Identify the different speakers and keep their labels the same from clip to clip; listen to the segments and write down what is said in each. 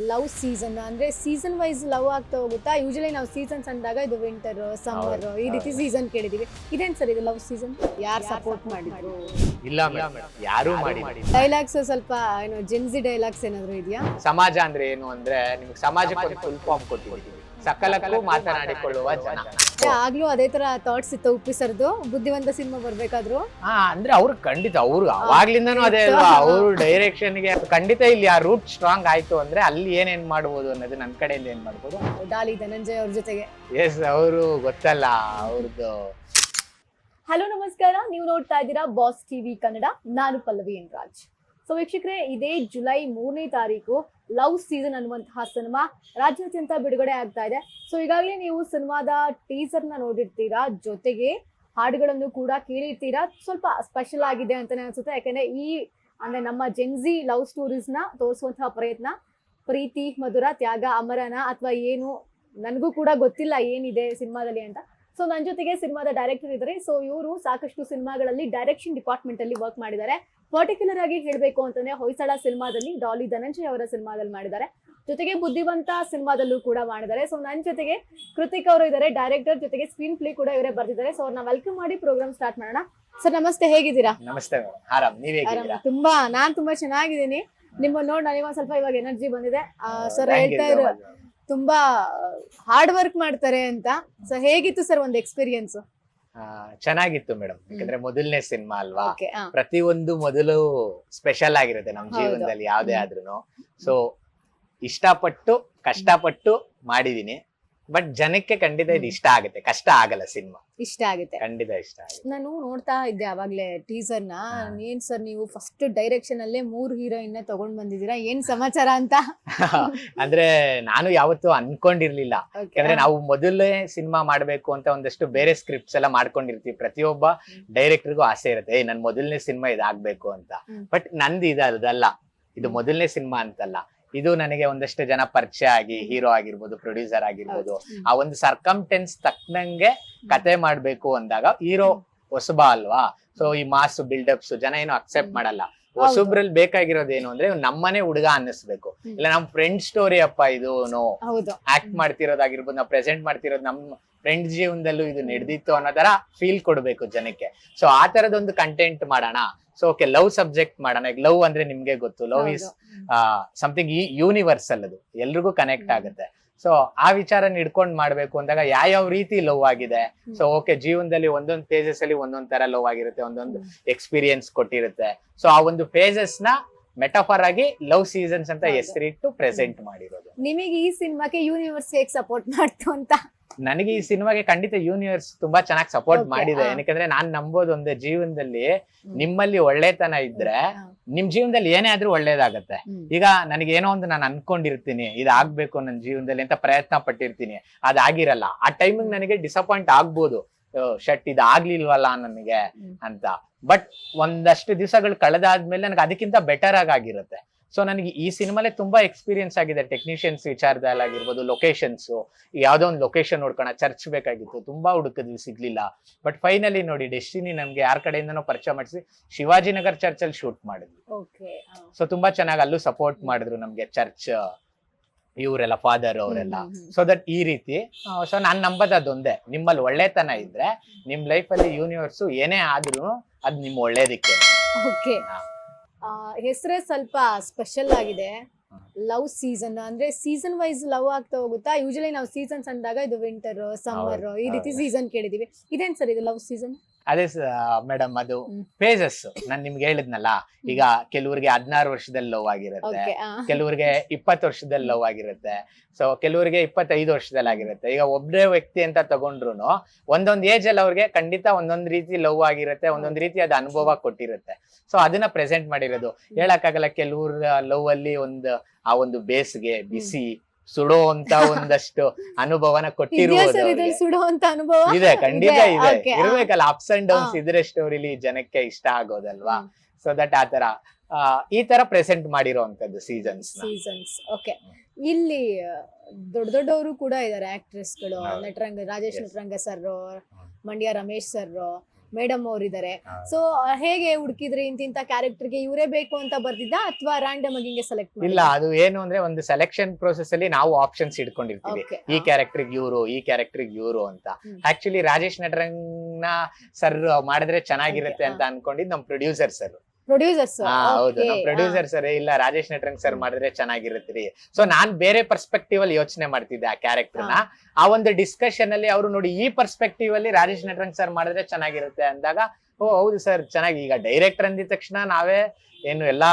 Speaker 1: Love season ಅಂದ್ರೆ season wise love ಆಗ್ತಾ ಹೋಗುತ್ತಾ? ಯೂಶಲಿ ನಾವು ಸೀಸನ್ಸ್ ಅಂದಾಗ ಇದು ವಿಂಟರ್, ಸಮ್ಮರ್ ಈ ರೀತಿ ಸೀಸನ್ ಕೇಳಿದೀವಿ. ಇದೇನ್ ಸರ್ ಇದು ಲವ್ ಸೀಸನ್? ಯಾರು ಸಪೋರ್ಟ್ ಮಾಡಿದ್ರು?
Speaker 2: ಇಲ್ಲ ಮೇಡಮ್, ಯಾರು ಮಾಡಿ.
Speaker 1: ಡೈಲಾಗ್ಸ್ ಸ್ವಲ್ಪ ಏನು ಜೆನ್ಸಿ ಡೈಲಾಗ್ಸ್ ಏನಾದ್ರು ಇದೆಯಾ?
Speaker 2: ಸಮಾಜ ಅಂದ್ರೆ ಏನು ಅಂದ್ರೆ ನಿಮ್ಗೆ ಸಮಾಜಕ್ಕೆ ಒಂದು ಫುಲ್ ಫಾರ್ಮ್ ಕೊಟ್ಟಿದ್ದೀವಿ. ಸಕಲಕ್ಕೂ ಮಾತನಾಡಿಕೊಳ್ಳುವ ಜನ.
Speaker 1: ಆಗ್ಲೂ ಅದೇ ತರ ಥಾಟ್ಸ್ ಇತ್ತು ಉಪ್ಪಿ ಸರ್ದು ಬುದ್ಧಿವಂತ ಸಿನಿಮಾ ಬರ್ಬೇಕಾದ್ರು.
Speaker 2: ಅಂದ್ರೆ ಅವ್ರು ಖಂಡಿತ ಅವ್ರು ಅವಾಗ್ಲಿಂದಾನು ಅದೇ ಅಲ್ವಾ, ಅವ್ರ ಡೈರೆಕ್ಷನ್ ಗೆ ಖಂಡಿತ ಇಲ್ಲಿ ಆ ರೂಟ್ ಸ್ಟ್ರಾಂಗ್ ಆಯ್ತು ಅಂದ್ರೆ ಅಲ್ಲಿ ಏನೇನ್ ಮಾಡ್ಬೋದು ಅನ್ನೋದು ನನ್ನ ಕಡೆಯಿಂದ ಏನ್ ಮಾಡ್ಬೋದು.
Speaker 1: ಡಾಲಿ ಧನಂಜಯ್ ಅವ್ರ ಜೊತೆಗೆ
Speaker 2: ಎಸ್, ಅವರು ಗೊತ್ತಲ್ಲ ಅವ್ರದ್ದು.
Speaker 1: ಹಲೋ ನಮಸ್ಕಾರ, ನೀವು ನೋಡ್ತಾ ಇದ್ದೀರಾ ಬಾಸ್ ಟಿವಿ ಕನ್ನಡ. ನಾನು ಪಲ್ಲವಿ ಎನ್ ರಾಜ್. ಸೊ ವೀಕ್ಷಕರೇ, ಇದೇ ಜುಲೈ 3ನೇ ತಾರೀಕು ಲವ್ ಸೀಸನ್ ಅನ್ನುವಂತಹ ಸಿನಿಮಾ ರಾಜ್ಯಾದ್ಯಂತ ಬಿಡುಗಡೆ ಆಗ್ತಾ ಇದೆ. ಸೊ ಈಗಾಗಲೇ ನೀವು ಸಿನಿಮಾದ ಟೀಸರ್ನ ನೋಡಿರ್ತೀರಾ, ಜೊತೆಗೆ ಹಾಡುಗಳನ್ನು ಕೂಡ ಕೇಳಿರ್ತೀರಾ. ಸ್ವಲ್ಪ ಸ್ಪೆಷಲ್ ಆಗಿದೆ ಅಂತಾನೆ ಅನ್ಸುತ್ತೆ, ಯಾಕಂದ್ರೆ ಅಂದ್ರೆ ನಮ್ಮ ಜೆನ್ಸಿ ಲವ್ ಸ್ಟೋರೀಸ್ನ ತೋರಿಸುವಂತಹ ಪ್ರಯತ್ನ. ಪ್ರೀತಿ, ಮಧುರ, ತ್ಯಾಗ, ಅಮರನ ಅಥವಾ ಏನು ನನಗೂ ಕೂಡ ಗೊತ್ತಿಲ್ಲ ಏನಿದೆ ಸಿನಿಮಾದಲ್ಲಿ ಅಂತ. ಸೊ ನನ್ನ ಜೊತೆಗೆ ಸಿನಿಮಾದ ಡೈರೆಕ್ಟರ್ ಇದ್ದಾರೆ. ಸೊ ಇವರು ಸಾಕಷ್ಟು ಸಿನಿಮಾಗಳಲ್ಲಿ ಡೈರೆಕ್ಷನ್ ಡಿಪಾರ್ಟ್ಮೆಂಟ್ ಅಲ್ಲಿ ವರ್ಕ್ ಮಾಡಿದ್ದಾರೆ. ಪರ್ಟಿಕ್ಯುಲರ್ ಆಗಿ ಹೇಳಬೇಕು ಅಂತಂದ್ರೆ ಹೊಯ್ಸಳ ಸಿನಿಮಾದಲ್ಲಿ ಡಾಲಿ ಧನಂಜಯ್ ಅವರ ಸಿನಿಮಾದಲ್ಲಿ ಮಾಡಿದ್ದಾರೆ, ಜೊತೆಗೆ ಬುದ್ಧಿವಂತ ಸಿನಿಮಾದಲ್ಲೂ ಕೂಡ ಮಾಡಿದ್ದಾರೆ. ಸೊ ನನ್ನ ಜೊತೆಗೆ ಕೃತಿಕ್ ಅವರು ಇದ್ದಾರೆ, ಡೈರೆಕ್ಟರ್, ಜೊತೆಗೆ ಸ್ಕ್ರೀನ್ ಪ್ಲೇ ಕೂಡ ಇವರೇ ಬರ್ತಿದ್ದಾರೆ. ಸೊ ಅವ್ರನ್ನ ವೆಲ್ಕಮ್ ಮಾಡಿ ಪ್ರೋಗ್ರಾಮ್ ಸ್ಟಾರ್ಟ್ ಮಾಡೋಣ. ಸರ್ ನಮಸ್ತೆ, ಹೇಗಿದ್ದೀರಾ?
Speaker 2: ನಮಸ್ತೆ ಮೇಡಮ್, ಆರಾಮ್, ನೀವ್ ಹೇಗಿದ್ದೀರಾ?
Speaker 1: ನಾನ್ ತುಂಬಾ ಚೆನ್ನಾಗಿದ್ದೀನಿ. ನಿಮ್ಮ ನೋಡಿ ನನಗೆ ಒಂದ್ ಸ್ವಲ್ಪ ಇವಾಗ ಎನರ್ಜಿ ಬಂದಿದೆ. ಸರ್ ಹೇಳ್ತಾ ಇದ್ರು ತುಂಬಾ ಹಾರ್ಡ್ ವರ್ಕ್ ಮಾಡ್ತಾರೆ ಅಂತ. ಸೊ ಹೇಗಿತ್ತು ಸರ್ ಒಂದು ಎಕ್ಸ್ಪೀರಿಯನ್ಸ್?
Speaker 2: ಚೆನ್ನಾಗಿತ್ತು ಮೇಡಮ್, ಯಾಕಂದ್ರೆ ಮೊದಲನೇ ಸಿನಿಮಾ ಅಲ್ವಾ, ಪ್ರತಿಯೊಂದು ಮೊದಲು ಸ್ಪೆಷಲ್ ಆಗಿರುತ್ತೆ ನಮ್ಮ ಜೀವನದಲ್ಲಿ ಯಾವ್ದೇ ಆದ್ರೂ. ಸೊ ಇಷ್ಟಪಟ್ಟು ಕಷ್ಟಪಟ್ಟು ಮಾಡಿದೀನಿ, ಬಟ್ ಜನಕ್ಕೆ ಖಂಡಿತ ಇದು ಇಷ್ಟ ಆಗುತ್ತೆ, ಕಷ್ಟ ಆಗಲ್ಲ. ಸಿನಿಮಾ
Speaker 1: ಇಷ್ಟ ಆಗುತ್ತೆ,
Speaker 2: ಖಂಡಿತ ಇಷ್ಟ ಆಗುತ್ತೆ.
Speaker 1: ನಾನು ನೋಡ್ತಾ ಇದ್ದೆ ಅವಾಗ್ಲೇ ಟೀಸರ್ ನ. ಏನ್ ಸರ್ ನೀವು ಫಸ್ಟ್ ಡೈರೆಕ್ಷನ್ ಅಲ್ಲೇ 3 ಹೀರೋಯಿನ್ ತಗೊಂಡ್ ಬಂದಿದ್ದೀರಾ, ಏನ್ ಸಮಾಚಾರ ಅಂತ?
Speaker 2: ಅಂದ್ರೆ ನಾನು ಯಾವತ್ತೂ ಅನ್ಕೊಂಡಿರ್ಲಿಲ್ಲ, ಯಾಕಂದ್ರೆ ನಾವು ಮೊದಲೇ ಸಿನಿಮಾ ಮಾಡ್ಬೇಕು ಅಂತ ಒಂದಷ್ಟು ಬೇರೆ ಸ್ಕ್ರಿಪ್ಟ್ಸ್ ಎಲ್ಲ ಮಾಡ್ಕೊಂಡಿರ್ತೀವಿ. ಪ್ರತಿಯೊಬ್ಬ ಡೈರೆಕ್ಟರ್ಗೂ ಆಸೆ ಇರುತ್ತೆ, ನನ್ ಮೊದಲನೇ ಸಿನಿಮಾ ಇದಾಗ್ಬೇಕು ಅಂತ. ಬಟ್ ನಂದು ಅದಲ್ಲ, ಇದು ಮೊದಲನೇ ಸಿನಿಮಾ ಅಂತಲ್ಲ. ಇದು ನನಗೆ ಒಂದಷ್ಟು ಜನ ಪರಿಚಯ ಆಗಿ, ಹೀರೋ ಆಗಿರ್ಬೋದು, ಪ್ರೊಡ್ಯೂಸರ್ ಆಗಿರ್ಬೋದು, ಆ ಒಂದು ಸರ್ಕಮ್ಟೆನ್ಸ್ ತಕ್ಕನಂಗೆ ಕತೆ ಮಾಡ್ಬೇಕು ಅಂದಾಗ, ಹೀರೋ ಹೊಸಬ ಅಲ್ವಾ, ಸೊ ಈ ಮಾಸ್ ಬಿಲ್ಡಪ್ಸ್ ಜನ ಏನು ಅಕ್ಸೆಪ್ಟ್ ಮಾಡಲ್ಲ. ಹೊಸಬ್ರಲ್ಲಿ ಬೇಕಾಗಿರೋದೇನು ಅಂದ್ರೆ ನಮ್ಮನೆ ಹುಡುಗ ಅನ್ನಿಸ್ಬೇಕು, ಇಲ್ಲ ನಮ್ ಫ್ರೆಂಡ್ ಸ್ಟೋರಿ ಅಪ್ಪ ಇದು ಆಕ್ಟ್ ಮಾಡ್ತಿರೋದಾಗಿರ್ಬೋದು, ನಾವು ಪ್ರೆಸೆಂಟ್ ಮಾಡ್ತಿರೋದು ನಮ್ಮ ಫ್ರೆಂಡ್ ಜೀವನದಲ್ಲೂ ಇದು ನಡೆದಿತ್ತು ಅನ್ನೋ ತರ ಫೀಲ್ ಕೊಡ್ಬೇಕು ಜನಕ್ಕೆ. ಸೊ ಆ ತರದೊಂದು ಕಂಟೆಂಟ್ ಮಾಡೋಣ. ಸೊ ಓಕೆ, ಲವ್ ಸಬ್ಜೆಕ್ಟ್ ಮಾಡೋಣ. ಈಗ ಲವ್ ಅಂದ್ರೆ ನಿಮ್ಗೆ ಗೊತ್ತು, ಲವ್ ಇಸ್ ಸಮಥಿಂಗ್ ಯೂನಿವರ್ಸಲ್, ಅದು ಎಲ್ರಿಗೂ ಕನೆಕ್ಟ್ ಆಗುತ್ತೆ. ಸೊ ಆ ವಿಚಾರನ ಹಿಡ್ಕೊಂಡ್ ಮಾಡ್ಬೇಕು ಅಂದಾಗ ಯಾವ ರೀತಿ ಲವ್ ಆಗಿದೆ. ಸೊ ಓಕೆ, ಜೀವನದಲ್ಲಿ ಒಂದೊಂದು ಫೇಸಸ್ ಅಲ್ಲಿ ಒಂದೊಂದ್ ತರ ಲವ್ ಆಗಿರುತ್ತೆ, ಒಂದೊಂದು ಎಕ್ಸ್ಪೀರಿಯನ್ಸ್ ಕೊಟ್ಟಿರುತ್ತೆ. ಸೊ ಆ ಒಂದು ಫೇಸಸ್ ನ ಮೆಟಾಫರ್ ಆಗಿ ಲವ್ ಸೀಸನ್ಸ್ ಅಂತ ಹೆಸರಿಟ್ಟು ಪ್ರೆಸೆಂಟ್ ಮಾಡಿರೋದು.
Speaker 1: ನಿಮಗೆ ಈ ಸಿನಿಮಾಗೆ ಯೂನಿವರ್ಸ್ ಹೇಗೆ ಸಪೋರ್ಟ್ ಮಾಡ್ತು ಅಂತ?
Speaker 2: ನನಗೆ ಈ ಸಿನಿಮಾಗೆ ಖಂಡಿತ ಯೂನಿವರ್ಸ್ ತುಂಬಾ ಚೆನ್ನಾಗಿ ಸಪೋರ್ಟ್ ಮಾಡಿದೆ. ಯಾಕಂದ್ರೆ ನಾನ್ ನಂಬೋದು ಒಂದೇ, ಜೀವನದಲ್ಲಿ ನಿಮ್ಮಲ್ಲಿ ಒಳ್ಳೆತನ ಇದ್ರೆ ನಿಮ್ ಜೀವನದಲ್ಲಿ ಏನೇ ಆದ್ರೂ ಒಳ್ಳೇದಾಗತ್ತೆ. ಈಗ ನನಗೆ ಏನೋ ಒಂದು ನಾನು ಅನ್ಕೊಂಡಿರ್ತೀನಿ, ಇದಾಗ್ಬೇಕು ನನ್ನ ಜೀವನದಲ್ಲಿ ಅಂತ ಪ್ರಯತ್ನ ಪಟ್ಟಿರ್ತೀನಿ, ಅದಾಗಿರಲ್ಲ. ಆ ಟೈಮಿಗೆ ನನಗೆ ಡಿಸಪಾಯಿಂಟ್ ಆಗ್ಬೋದು, ಶಟ್ ಇದಾಗ್ಲಿಲ್ವಲ್ಲ ನನಗೆ ಅಂತ. ಬಟ್ ಒಂದಷ್ಟು ದಿವಸಗಳು ಕಳೆದಾದ್ಮೇಲೆ ನನಗೆ ಅದಕ್ಕಿಂತ ಬೆಟರ್ ಆಗಿರುತ್ತೆ. ಸೊ ನನಗೆ ಈ ಸಿನಿಮಾಲೆ ತುಂಬಾ ಎಕ್ಸ್ಪೀರಿಯನ್ಸ್ ಆಗಿದೆ. ಟೆಕ್ನಿಷಿಯನ್ಸ್ ವಿಚಾರದಲ್ಲಿ ಆಗಿರ್ಬೋದು, ಲೊಕೇಶನ್ಸ್, ಯಾವ್ದೋ ಒಂದು ಲೊಕೇಶನ್ ನೋಡ್ಕೋಣ, ಚರ್ಚ್ ಬೇಕಾಗಿತ್ತು, ತುಂಬಾ ಹುಡುಕಿದ್ವಿ, ಸಿಗ್ಲಿಲ್ಲ. ಬಟ್ ಫೈನಲಿ ನೋಡಿ, ಡೆಸ್ಟಿನಿ ನಮ್ಗೆ ಯಾರ ಕಡೆಯಿಂದನೋ ಪರಿಚಯ ಮಾಡಿಸಿ ಶಿವಾಜಿನಗರ್ ಚರ್ಚ್ ಅಲ್ಲಿ ಶೂಟ್ ಮಾಡಿದ್ವಿ. ಸೊ ತುಂಬಾ ಚೆನ್ನಾಗಿ ಅಲ್ಲೂ ಸಪೋರ್ಟ್ ಮಾಡಿದ್ರು ನಮ್ಗೆ ಚರ್ಚ್ ಇವರೆಲ್ಲ, ಫಾದರ್ ಅವರೆಲ್ಲ. ಸೊ ದಟ್ ಈ ರೀತಿ. ಸೊ ನಾನ್ ನಂಬದ್ ಅದೊಂದೇ, ನಿಮ್ಮಲ್ಲಿ ಒಳ್ಳೆತನ ಇದ್ರೆ ನಿಮ್ ಲೈಫ್ ಅಲ್ಲಿ ಯೂನಿವರ್ಸ್ ಏನೇ ಆದ್ರೂ ಅದ್ ನಿಮ್ ಒಳ್ಳೇದಕ್ಕೆ.
Speaker 1: ಹೆಸರೇ ಸ್ವಲ್ಪ ಸ್ಪೆಷಲ್ ಆಗಿದೆ, ಲವ್ ಸೀಸನ್ ಅಂದ್ರೆ ಸೀಸನ್ ವೈಸ್ ಲವ್ ಆಗ್ತಾ ಹೋಗುತ್ತಾ? ಯೂಶಲಿ ನಾವು ಸೀಸನ್ಸ್ ಅಂದಾಗ ಇದು ವಿಂಟರ್, ಸಮ್ಮರ್ ಈ ರೀತಿ ಸೀಸನ್ ಕೇಳಿದೀವಿ. ಇದೇನ್ ಸರ್ ಇದು ಲವ್ ಸೀಸನ್?
Speaker 2: ಅದೇ ಮೇಡಮ್, ಅದು ಫೇಸಸ್ ನಾನ್ ನಿಮ್ಗೆ ಹೇಳಿದ್ನಲ್ಲ. ಈಗ ಕೆಲವ್ರಿಗೆ 16 ವರ್ಷದಲ್ಲಿ ಲವ್ ಆಗಿರುತ್ತೆ, ಕೆಲವ್ರಿಗೆ 20 ವರ್ಷದಲ್ಲಿ ಲವ್ ಆಗಿರುತ್ತೆ, ಸೊ ಕೆಲವ್ರಿಗೆ 25 ವರ್ಷದಲ್ಲಿ ಆಗಿರುತ್ತೆ. ಈಗ ಒಬ್ಬರೇ ವ್ಯಕ್ತಿ ಅಂತ ತಗೊಂಡ್ರು ಒಂದೊಂದ್ ಏಜ್ ಅಲ್ಲಿ ಅವ್ರಿಗೆ ಖಂಡಿತ ಒಂದೊಂದ್ ರೀತಿ ಲವ್ ಆಗಿರುತ್ತೆ, ಒಂದೊಂದ್ ರೀತಿ ಅದ್ ಅನುಭವ ಕೊಟ್ಟಿರುತ್ತೆ. ಸೊ ಅದನ್ನ ಪ್ರೆಸೆಂಟ್ ಮಾಡಿರೋದು. ಹೇಳಕ್ಕಾಗಲ್ಲ, ಕೆಲವ್ರ ಲವ್ ಅಲ್ಲಿ ಆ ಒಂದು ಬೇಸಿಗೆ, ಬಿಸಿ, ಸುಡೋ ಅಂತ ಒಂದಷ್ಟು ಅನುಭವನ ಕೊಟ್ಟಿರುವುದು ಇದೆ. ಖಂಡಿತ ಇದೆ, ಇರ್ಬೇಕಲ್ಲ. ಅಪ್ಸ್ ಅಂಡ್ ಡೌನ್ಸ್ ಇದ್ರೆ ಸ್ಟೋರಿಲಿ ಜನಕ್ಕೆ ಇಷ್ಟ ಆಗೋದಲ್ವಾ. ಸೊ ದಟ್ ಆತರ ಈ ತರ ಪ್ರೆಸೆಂಟ್ ಮಾಡಿರೋಂಥದ್ದು ಸೀಸನ್ಸ್.
Speaker 1: ಓಕೆ, ಇಲ್ಲಿ ದೊಡ್ಡ ದೊಡ್ಡವರು ಕೂಡ ಇದಾರೆ ಆಕ್ಟ್ರೆಸ್ಗಳು, Nataranga Rajesh Nataranga sir, Mandya Ramesh sir, madam ಅವರಿದ್ದಾರೆ.
Speaker 2: ಹಾ.
Speaker 1: ಸೊ ಹೇಗೆ ಹುಡುಕಿದ್ರಿ ಇಂತಿಂತ ಕ್ಯಾರೆಕ್ಟರ್ಗೆ ಇವರೇ ಬೇಕು ಅಂತ ಬರ್ದಿದ್ದ ಅಥವಾ ರ್ಯಾಂಡಮ್ ಆಗಿ ಹಿಂಗೆ ಸೆಲೆಕ್ಟ್
Speaker 2: ಇಲ್ಲ, ಅದು ಏನು ಅಂದ್ರೆ ಒಂದು ಸೆಲೆಕ್ಷನ್ ಪ್ರೋಸೆಸ್ ಅಲ್ಲಿ ನಾವು ಆಪ್ಷನ್ಸ್ ಇಟ್ಕೊಂಡಿರ್ತೀವಿ.
Speaker 1: Okay,
Speaker 2: ಈ ಕ್ಯಾರೆಕ್ಟರ್ಗೆ ಇವ್ರು, ಈ ಕ್ಯಾರೆಕ್ಟರ್ಗೆ ಇವ್ರು ಅಂತ. ಆಕ್ಚುಲಿ ರಾಜೇಶ್ ನಟರಂಗ್ನ ಸರ್ ಮಾಡಿದ್ರೆ ಚೆನ್ನಾಗಿರುತ್ತೆ ಅಂತ ಅನ್ಕೊಂಡಿದ್ ನಮ್ ಪ್ರೊಡ್ಯೂಸರ್ ಸರ್.
Speaker 1: ಪ್ರೊಡ್ಯೂಸರ್ಸ್.
Speaker 2: ಹೌದು, ನಮ್ ಪ್ರೊಡ್ಯೂಸರ್ ಸರ್ ಇಲ್ಲ ರಾಜೇಶ್ ನಟರಂಗ್ ಸರ್ ಮಾಡಿದ್ರೆ ಚೆನ್ನಾಗಿರುತ್ತೆ. ಸೊ ನಾನ್ ಬೇರೆ ಪರ್ಸ್ಪೆಕ್ಟಿವ್ ಅಲ್ಲಿ ಯೋಚನೆ ಮಾಡ್ತಿದ್ದೆ ಆ ಕ್ಯಾರೆಕ್ಟರ್ ನ. ಆ ಒಂದು ಡಿಸ್ಕಷನ್ ಅಲ್ಲಿ ಅವರು ನೋಡಿ ಈ ಪರ್ಸ್ಪೆಕ್ಟಿವ್ ಅಲ್ಲಿ ರಾಜೇಶ್ ನಟರಂಗ್ ಸರ್ ಮಾಡಿದ್ರೆ ಚೆನ್ನಾಗಿರುತ್ತೆ ಅಂದಾಗ, ಓ ಹೌದು ಸರ್ ಚೆನ್ನಾಗಿ. ಈಗ ಡೈರೆಕ್ಟರ್ ಅಂದಿದ ತಕ್ಷಣ ನಾವೇ ಏನು ಎಲ್ಲಾ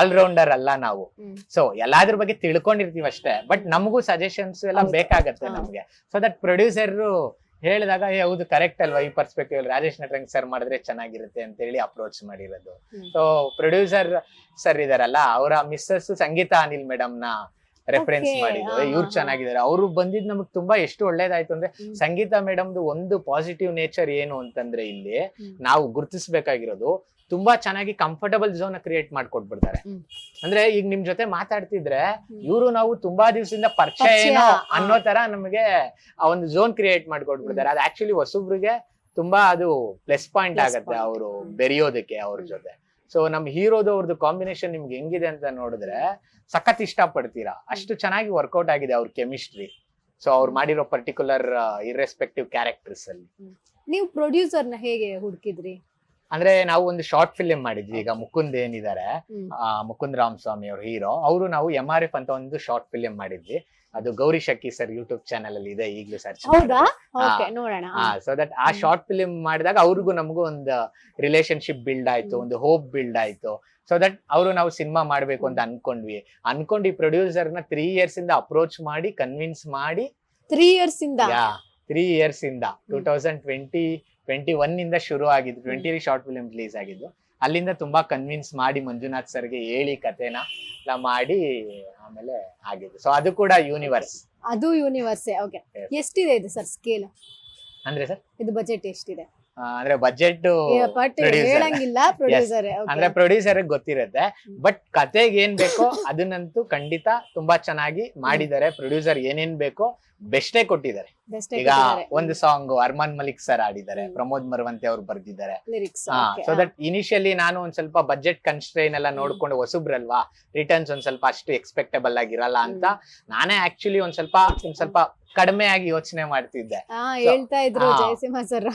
Speaker 2: ಆಲ್ರೌಂಡರ್ ಅಲ್ಲ ನಾವು. ಸೊ ಎಲ್ಲಾದ್ರ ಬಗ್ಗೆ ತಿಳ್ಕೊಂಡಿರ್ತೀವಿ ಅಷ್ಟೇ, ಬಟ್ ನಮಗೂ ಸಜೆಷನ್ಸ್ ಎಲ್ಲ ಬೇಕಾಗತ್ತೆ ನಮ್ಗೆ. ಸೊ ದಟ್ ಪ್ರೊಡ್ಯೂಸರ್ ಹೇಳಿದಾಗ ಹೌದು ಕರೆಕ್ಟ್ ಅಲ್ವಾ, ಈ ಪರ್ಸ್ಪೆಕ್ಟಿವ್ ಅಲ್ಲಿ ರಾಜೇಶ್ ನಟರಂಗ್ ಸರ್ ಮಾಡಿದ್ರೆ ಚೆನ್ನಾಗಿರುತ್ತೆ ಅಂತ ಹೇಳಿ ಅಪ್ರೋಚ್ ಮಾಡಿರೋದು. ಸೊ ಪ್ರೊಡ್ಯೂಸರ್ ಸರ್ ಇದಾರಲ್ಲ, ಅವರ ಮಿಸ್ಸಸ್ ಸಂಗೀತಾ ಅನಿಲ್ ಮೇಡಮ್ ನ ರೆಫರೆನ್ಸ್ ಮಾಡಿದ್ರು. ಇವ್ರು ಚೆನ್ನಾಗಿದ್ದಾರೆ. ಅವ್ರು ಬಂದಿದ್ ನಮಗ್ ತುಂಬಾ ಎಷ್ಟು ಒಳ್ಳೇದಾಯ್ತು ಅಂದ್ರೆ, ಸಂಗೀತಾ ಮೇಡಮ್ದು ಒಂದು ಪಾಸಿಟಿವ್ ನೇಚರ್ ಏನು ಅಂತಂದ್ರೆ ಇಲ್ಲಿ ನಾವು ಗುರುತಿಸ್ಬೇಕಾಗಿರೋದು, ತುಂಬಾ ಚೆನ್ನಾಗಿ ಕಂಫರ್ಟಬಲ್ ಝೋನ್ ಕ್ರಿಯೇಟ್ ಮಾಡ್ಕೊಟ್ಬಿಡ್ತಾರೆ. ಅಂದ್ರೆ ಈಗ ನಿಮ್ ಜೊತೆ ಮಾತಾಡ್ತಿದ್ರೆ ಇವರು ನಾವು ತುಂಬಾ ದಿವಸದಿಂದ ಪರಿಚಯ ಏನೋ ಅನ್ನೋ ತರ ನಮಗೆ ಆ ಒಂದು ಝೋನ್ ಕ್ರಿಯೇಟ್ ಮಾಡ್ಕೊಟ್ಬಿಡ್ತಾರೆ. ಅದು ಆಕ್ಚುಲಿ ಹೊಸಬ್ರಿಗೆ ತುಂಬಾ ಅದು ಪ್ಲಸ್ ಪಾಯಿಂಟ್ ಆಗತ್ತೆ ಅವರು ಬೆರೆಯೋದಕ್ಕೆ ಅವ್ರ ಜೊತೆ. ಸೊ ನಮ್ ಹೀರೋದು ಅವ್ರದ್ದು ಕಾಂಬಿನೇಷನ್ ನಿಮ್ಗೆ ಹೆಂಗಿದೆ ಅಂತ ನೋಡಿದ್ರೆ ಸಖತ್ ಇಷ್ಟ ಪಡ್ತೀರಾ. ಅಷ್ಟು ಚೆನ್ನಾಗಿ ವರ್ಕೌಟ್ ಆಗಿದೆ ಅವ್ರ ಕೆಮಿಸ್ಟ್ರಿ. ಸೊ ಅವ್ರು ಮಾಡಿರೋ ಪರ್ಟಿಕ್ಯುಲರ್ ಇರ್ರೆಸ್ಪೆಕ್ಟಿವ್ ಕ್ಯಾರೆಕ್ಟರ್ಸ್ ಅಲ್ಲಿ.
Speaker 1: ನೀವು ಪ್ರೊಡ್ಯೂಸರ್ ನ ಹೇಗೆ ಹುಡುಕಿದ್ರಿ?
Speaker 2: ಅಂದ್ರೆ ನಾವು ಒಂದು ಶಾರ್ಟ್ ಫಿಲಿಂ ಮಾಡಿದ್ವಿ. ಈಗ ಮುಕುಂದ್ ಏನಿದ್ದಾರೆ, ಮುಕುಂದ್ ರಾಮಸ್ವಾಮಿ ಅವ್ರ ಹೀರೋ, ಅವರು ನಾವು MRF ಅಂತ ಒಂದು ಶಾರ್ಟ್ ಫಿಲಿಂ ಮಾಡಿದ್ವಿ. ಅದು ಗೌರಿ ಶಕ್ಕಿ ಸರ್ ಯೂಟ್ಯೂಬ್ ಚಾನಲ್ ಅಲ್ಲಿ ಇದೆ, ಈಗಲೂ ಸರ್ಚ್
Speaker 1: ನೋಡೋಣ.
Speaker 2: ಸೊ ದಟ್ ಆ ಶಾರ್ಟ್ ಫಿಲಿಂ ಮಾಡಿದಾಗ ಅವ್ರಿಗೂ ನಮಗೂ ಒಂದು ರಿಲೇಶನ್ಶಿಪ್ ಬಿಲ್ಡ್ ಆಯ್ತು, ಒಂದು ಹೋಪ್ ಬಿಲ್ಡ್ ಆಯ್ತು. ಸೊ ದಟ್ ಅವರು ನಾವು ಸಿನಿಮಾ ಮಾಡ್ಬೇಕು ಅಂತ ಅನ್ಕೊಂಡು ಈ ಪ್ರೊಡ್ಯೂಸರ್ ನ 3 years ಇಂದ ಅಪ್ರೋಚ್ ಮಾಡಿ ಕನ್ವಿನ್ಸ್ ಮಾಡಿ
Speaker 1: 3 years ಇಂದ
Speaker 2: 2021 ಇಂದ ಶುರು ಆಗಿದ್ದು. 20 ಶಾರ್ಟ್ ಫಿಲ್ಮ್ ರಿಲೀಸ್ ಆಗಿದ್ದು. ಅಲ್ಲಿಂದ ತುಂಬಾ ಕನ್ವಿನ್ಸ್ ಮಾಡಿ ಮಂಜುನಾಥ್ ಸರ್ಗೆ ಹೇಳಿ ಕಥೆನ ಎಲ್ಲ ಮಾಡಿ ಆಮೇಲೆ ಆಗಿದ್ದು. ಸೊ ಅದು ಕೂಡ ಯೂನಿವರ್ಸ್.
Speaker 1: ಅದು ಯೂನಿವರ್ಸ್. ಓಕೆ, ಎಷ್ಟಿದೆ ಇದು ಸರ್ ಸ್ಕೇಲ್?
Speaker 2: ಅಂದ್ರೆ ಸರ್
Speaker 1: ಇದು ಬಜೆಟ್ ಎಷ್ಟಿದೆ?
Speaker 2: ಅಂದ್ರೆ ಬಜೆಟ್
Speaker 1: ಹೇಳಂಗಿಲ್ಲ, ಪ್ರೊಡ್ಯೂಸರ್
Speaker 2: ಅಂದ್ರೆ ಪ್ರೊಡ್ಯೂಸರ್ ಗೊತ್ತಿರುತ್ತೆ. ಬಟ್ ಕತೆಗೆ ಏನ್ ಬೇಕೋ ಅದನ್ನಂತೂ ಖಂಡಿತ ತುಂಬಾ ಚೆನ್ನಾಗಿ ಮಾಡಿದ್ದಾರೆ. ಪ್ರೊಡ್ಯೂಸರ್ ಏನೇನ್ ಬೇಕೋ ಬೆಸ್ಟೇ ಕೊಟ್ಟಿದ್ದಾರೆ. ಈಗ ಒಂದು ಸಾಂಗ್ ಅರ್ಮಾನ್ ಮಲಿಕ್ ಸರ್ ಆಡಿದ್ದಾರೆ, ಪ್ರಮೋದ್ ಮರವಂತೆ ಅವ್ರು ಬರ್ದಿದ್ದಾರೆ. ಸೊ ದಟ್ ಇನಿಷಿಯಲಿ ನಾನು ಒಂದ್ ಸ್ವಲ್ಪ ಬಜೆಟ್ ಕನ್ಸ್ಟ್ರೈನ್ ಎಲ್ಲ ನೋಡ್ಕೊಂಡು, ಹೊಸಬ್ರಲ್ವಾ, ರಿಟರ್ನ್ಸ್ ಒಂದ್ ಸ್ವಲ್ಪ ಅಷ್ಟು ಎಕ್ಸ್ಪೆಕ್ಟಬಲ್ ಆಗಿರಲ್ಲ ಅಂತ ನಾನೇ ಆಕ್ಚುಲಿ ಒಂದ್ ಸ್ವಲ್ಪ ಕಡಿಮೆ ಆಗಿ ಯೋಚನೆ ಮಾಡ್ತಿದ್ದೆ.
Speaker 1: ಹೇಳ್ತಾ ಇದ್ರು ಜಯಸಿಂಹ ಸರ್.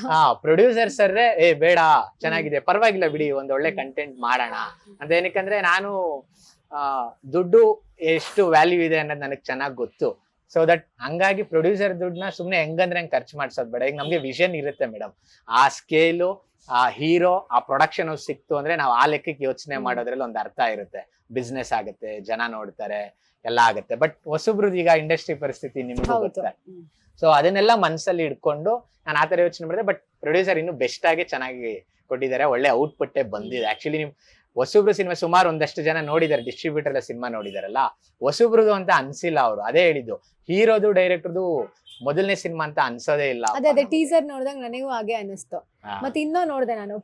Speaker 2: ಪ್ರೊಡ್ಯೂಸರ್ ಸರ್ ಬೇಡ ಚೆನ್ನಾಗಿದೆ, ಪರವಾಗಿಲ್ಲ ಬಿಡಿ, ಒಂದ್ ಒಳ್ಳೆ ಕಂಟೆಂಟ್ ಮಾಡೋಣ ಅಂತ. ಏನಕ್ಕಂದ್ರೆ ನಾನು ದುಡ್ಡು ಎಷ್ಟು ವ್ಯಾಲ್ಯೂ ಇದೆ ಅನ್ನೋದು ನನಗೆ ಚೆನ್ನಾಗಿ ಗೊತ್ತು. ಸೊ ದಟ್ ಹಂಗಾಗಿ ಪ್ರೊಡ್ಯೂಸರ್ ದುಡ್ಡನ್ನ ಸುಮ್ನೆ ಹೆಂಗಂದ್ರೆ ಹಂಗ್ ಖರ್ಚು ಮಾಡ್ಸೋದ್ ಬೇಡ. ಈಗ ನಮ್ಗೆ ವಿಷನ್ ಇರುತ್ತೆ ಮೇಡಮ್, ಆ ಸ್ಕೇಲು, ಆ ಹೀರೋ, ಆ ಪ್ರೊಡಕ್ಷನ್ ಸಿಕ್ತು ಅಂದ್ರೆ ನಾವು ಆ ಲೆಕ್ಕಕ್ಕೆ ಯೋಚನೆ ಮಾಡೋದ್ರಲ್ಲಿ ಒಂದು ಅರ್ಥ ಇರುತ್ತೆ. ಬಿಸ್ನೆಸ್ ಆಗುತ್ತೆ, ಜನ ನೋಡ್ತಾರೆ, ಎಲ್ಲ ಆಗುತ್ತೆ. ಬಟ್ ಹೊಸಬ್ರದ್ದು ಈಗ ಇಂಡಸ್ಟ್ರಿ ಪರಿಸ್ಥಿತಿ ನಿಮ್ಗೆ ಗೊತ್ತೆ. ಸೊ ಅದನ್ನೆಲ್ಲ ಮನ್ಸಲ್ಲಿ ಇಟ್ಕೊಂಡು ನಾನು ಆತರ ಯೋಚನೆ ಮಾಡಿದೆ. ಬಟ್ ಪ್ರೊಡ್ಯೂಸರ್ ಇನ್ನು ಬೆಸ್ಟ್ ಆಗಿ ಚೆನ್ನಾಗಿ ಕೊಟ್ಟಿದ್ದಾರೆ, ಒಳ್ಳೆ ಔಟ್ಪುಟ್ ಬಂದಿದೆ. ಆಕ್ಚುಲಿ ನೀವು ಹೊಸಬ್ರು ಸಿನಿಮಾ ಸುಮಾರು ಒಂದಷ್ಟು ಜನ ನೋಡಿದ್ದಾರೆ, ಡಿಸ್ಟ್ರಿಬ್ಯೂಟರ್ ಸಿನಿಮಾ ನೋಡಿದಾರಲ್ಲ, ಹೊಸಬ್ರದು ಅಂತ ಅನ್ಸಿಲ್ಲ ಅವರು. ಅದೇ ಹೇಳಿದ್ದು, ಹೀರೋದು ಡೈರೆಕ್ಟರ್ದು ಮೊದಲನೇ ಸಿನಿಮಾ ಅಂತ ಅನ್ಸೋದೇ ಇಲ್ಲ.
Speaker 1: ಅದೇ ಟೀಸರ್ ನೋಡಿದಾಗ ನನಗೂ ಹಾಗೆ ಅನಿಸ್ತು. ಮತ್ತೆ ಇನ್ನೂ ನೋಡಿದೆ ನಾನು,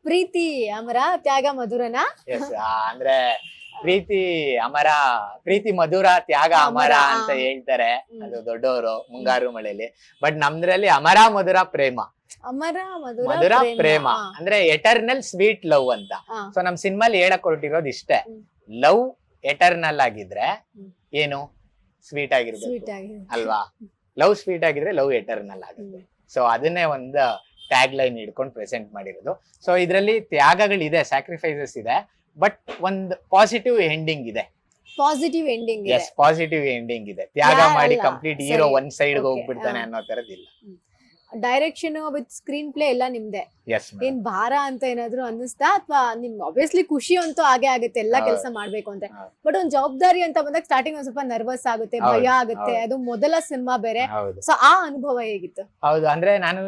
Speaker 1: ಪ್ರೀತಿ ಅಮರ ತ್ಯಾಗ ಮಧುರನ.
Speaker 2: ಅಂದ್ರೆ ಪ್ರೀತಿ ಮಧುರ ತ್ಯಾಗ ಅಮರ ಅಂತ ಹೇಳ್ತಾರೆ, ಅದು ದೊಡ್ಡವರು ಮುಂಗಾರು ಮಳೆಯಲ್ಲಿ. ಬಟ್ ನಮ್ದ್ರಲ್ಲಿ ಅಮರ ಮಧುರ ಪ್ರೇಮ, ಮಧುರ ಪ್ರೇಮ ಅಂದ್ರೆ ಎಟರ್ನಲ್ ಸ್ವೀಟ್ ಲವ್ ಅಂತ. ಸೊ ನಮ್ ಸಿನಿಮಾಲಿ ಹೇಳಕ್ ಹೊರಟಿರೋದು ಇಷ್ಟೇ, ಲವ್ ಎಟರ್ನಲ್ ಆಗಿದ್ರೆ ಏನು ಸ್ವೀಟ್ ಆಗಿರ್ಬೇಕು ಅಲ್ವಾ. ಲವ್ ಸ್ವೀಟ್ ಆಗಿದ್ರೆ ಲವ್ ಎಟರ್ನಲ್ ಆಗುತ್ತೆ. ಸೊ ಅದನ್ನೇ ಒಂದು ಟ್ಯಾಗ್ ಲೈನ್ ಹಿಡ್ಕೊಂಡು ಪ್ರೆಸೆಂಟ್ ಮಾಡಿರೋದು. ಸೊ ಇದ್ರಲ್ಲಿ ತ್ಯಾಗಗಳಿದೆ, ಸ್ಯಾಕ್ರಿಫೈಸಸ್ ಇದೆ, ಬಟ್ ಒಂದು ಪಾಸಿಟಿವ್ ಎಂಡಿಂಗ್ ಇದೆ. ಪಾಸಿಟಿವ್ ಎಂಡಿಂಗ್ ಇದೆ. ತ್ಯಾಗ ಮಾಡಿ ಕಂಪ್ಲೀಟ್ ಹೀರೋ ಒಂದ್ ಸೈಡ್ ಹೋಗ್ಬಿಡ್ತಾನೆ ಅನ್ನೋ ತರದಿಲ್ಲ.
Speaker 1: ಡೈರೆಕ್ಷನ್ ವಿತ್ ಸ್ಕ್ರೀನ್ ಪ್ಲೇ ಎಲ್ಲ ನಿಮ್ದೆ. ಏನ್ ಭಾರ ಅಂತ ಏನಾದ್ರು ಅನ್ನಿಸ್ತಾ, ಅಥವಾ ನಿಮ್ ಆಬ್ವಿಯಸ್ಲಿ ಖುಷಿ ಅಂತೂ ಹಾಗೆ ಆಗುತ್ತೆ ಎಲ್ಲ ಕೆಲಸ ಮಾಡ್ಬೇಕು ಅಂತ. ಬಟ್ ಒಂದ್ ಜವಾಬ್ದಾರಿ ಅಂತ ಬಂದಾಗ ಸ್ಟಾರ್ಟಿಂಗ್ ಒಂದ್ ಸ್ವಲ್ಪ ನರ್ವಸ್ ಆಗುತ್ತೆ, ಭಯ ಆಗುತ್ತೆ. ಅದು ಮೊದಲ ಸಿನಿಮಾ ಬೇರೆ. ಸೊ ಆ ಅನುಭವ ಹೇಗಿತ್ತು?
Speaker 2: ಹೌದು, ಅಂದ್ರೆ ನಾನು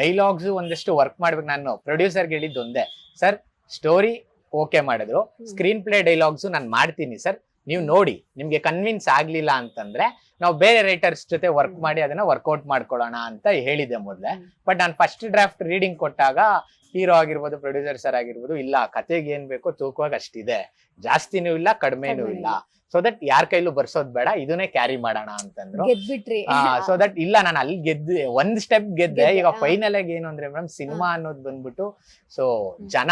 Speaker 2: ಡೈಲಾಗ್ಸ್ ಒಂದಷ್ಟು ವರ್ಕ್ ಮಾಡ್ಬೇಕು. ನಾನು ಪ್ರೊಡ್ಯೂಸರ್ಗೆ ಹೇಳಿದ್ದು ಒಂದೇ, ಸರ್ ಸ್ಟೋರಿ ಓಕೆ ಮಾಡಿದ್ರು, ಸ್ಕ್ರೀನ್ ಪ್ಲೇ ಡೈಲಾಗ್ಸ್ ನಾನು ಮಾಡ್ತೀನಿ ಸರ್, ನೀವು ನೋಡಿ, ನಿಮ್ಗೆ ಕನ್ವಿನ್ಸ್ ಆಗ್ಲಿಲ್ಲ ಅಂತಂದ್ರೆ ನಾವು ಬೇರೆ ರೈಟರ್ಸ್ ಜೊತೆ ವರ್ಕ್ ಮಾಡಿ ಅದನ್ನ ವರ್ಕೌಟ್ ಮಾಡ್ಕೊಳ್ಳೋಣ ಅಂತ ಹೇಳಿದೆ ಮೊದ್ಲೇ. ಬಟ್ ನಾನು ಫಸ್ಟ್ ಡ್ರಾಫ್ಟ್ ರೀಡಿಂಗ್ ಕೊಟ್ಟಾಗ ಹೀರೋ ಆಗಿರ್ಬೋದು, ಪ್ರೊಡ್ಯೂಸರ್ ಸರ್ ಆಗಿರ್ಬೋದು, ಇಲ್ಲ ಕತೆಗೆ ಏನ್ ಬೇಕೋ ತೂಕವಾಗಿ ಅಷ್ಟಿದೆ, ಜಾಸ್ತಿನೂ ಇಲ್ಲ ಕಡಿಮೆನೂ ಇಲ್ಲ, ಸೊ ದಟ್ ಯಾರ ಕೈಲೂ ಬರ್ಸೋದ್ ಬೇಡ, ಇದನ್ನೇ ಕ್ಯಾರಿ ಮಾಡೋಣ ಅಂತಂದ್ರು.
Speaker 1: ಗೆದ್ಬಿಟ್ರಿ.
Speaker 2: ಸೊ ದಟ್ ಇಲ್ಲ ನಾನು ಅಲ್ಲಿ ಗೆದ್ದೆ, ಒಂದ್ ಸ್ಟೆಪ್ ಗೆದ್ದೆ. ಈಗ ಫೈನಲ್ ಆಗಿ ಏನು ಅಂದ್ರೆ ಮೇಡಮ್, ಸಿನಿಮಾ ಅನ್ನೋದು ಬಂದ್ಬಿಟ್ಟು ಸೊ ಜನ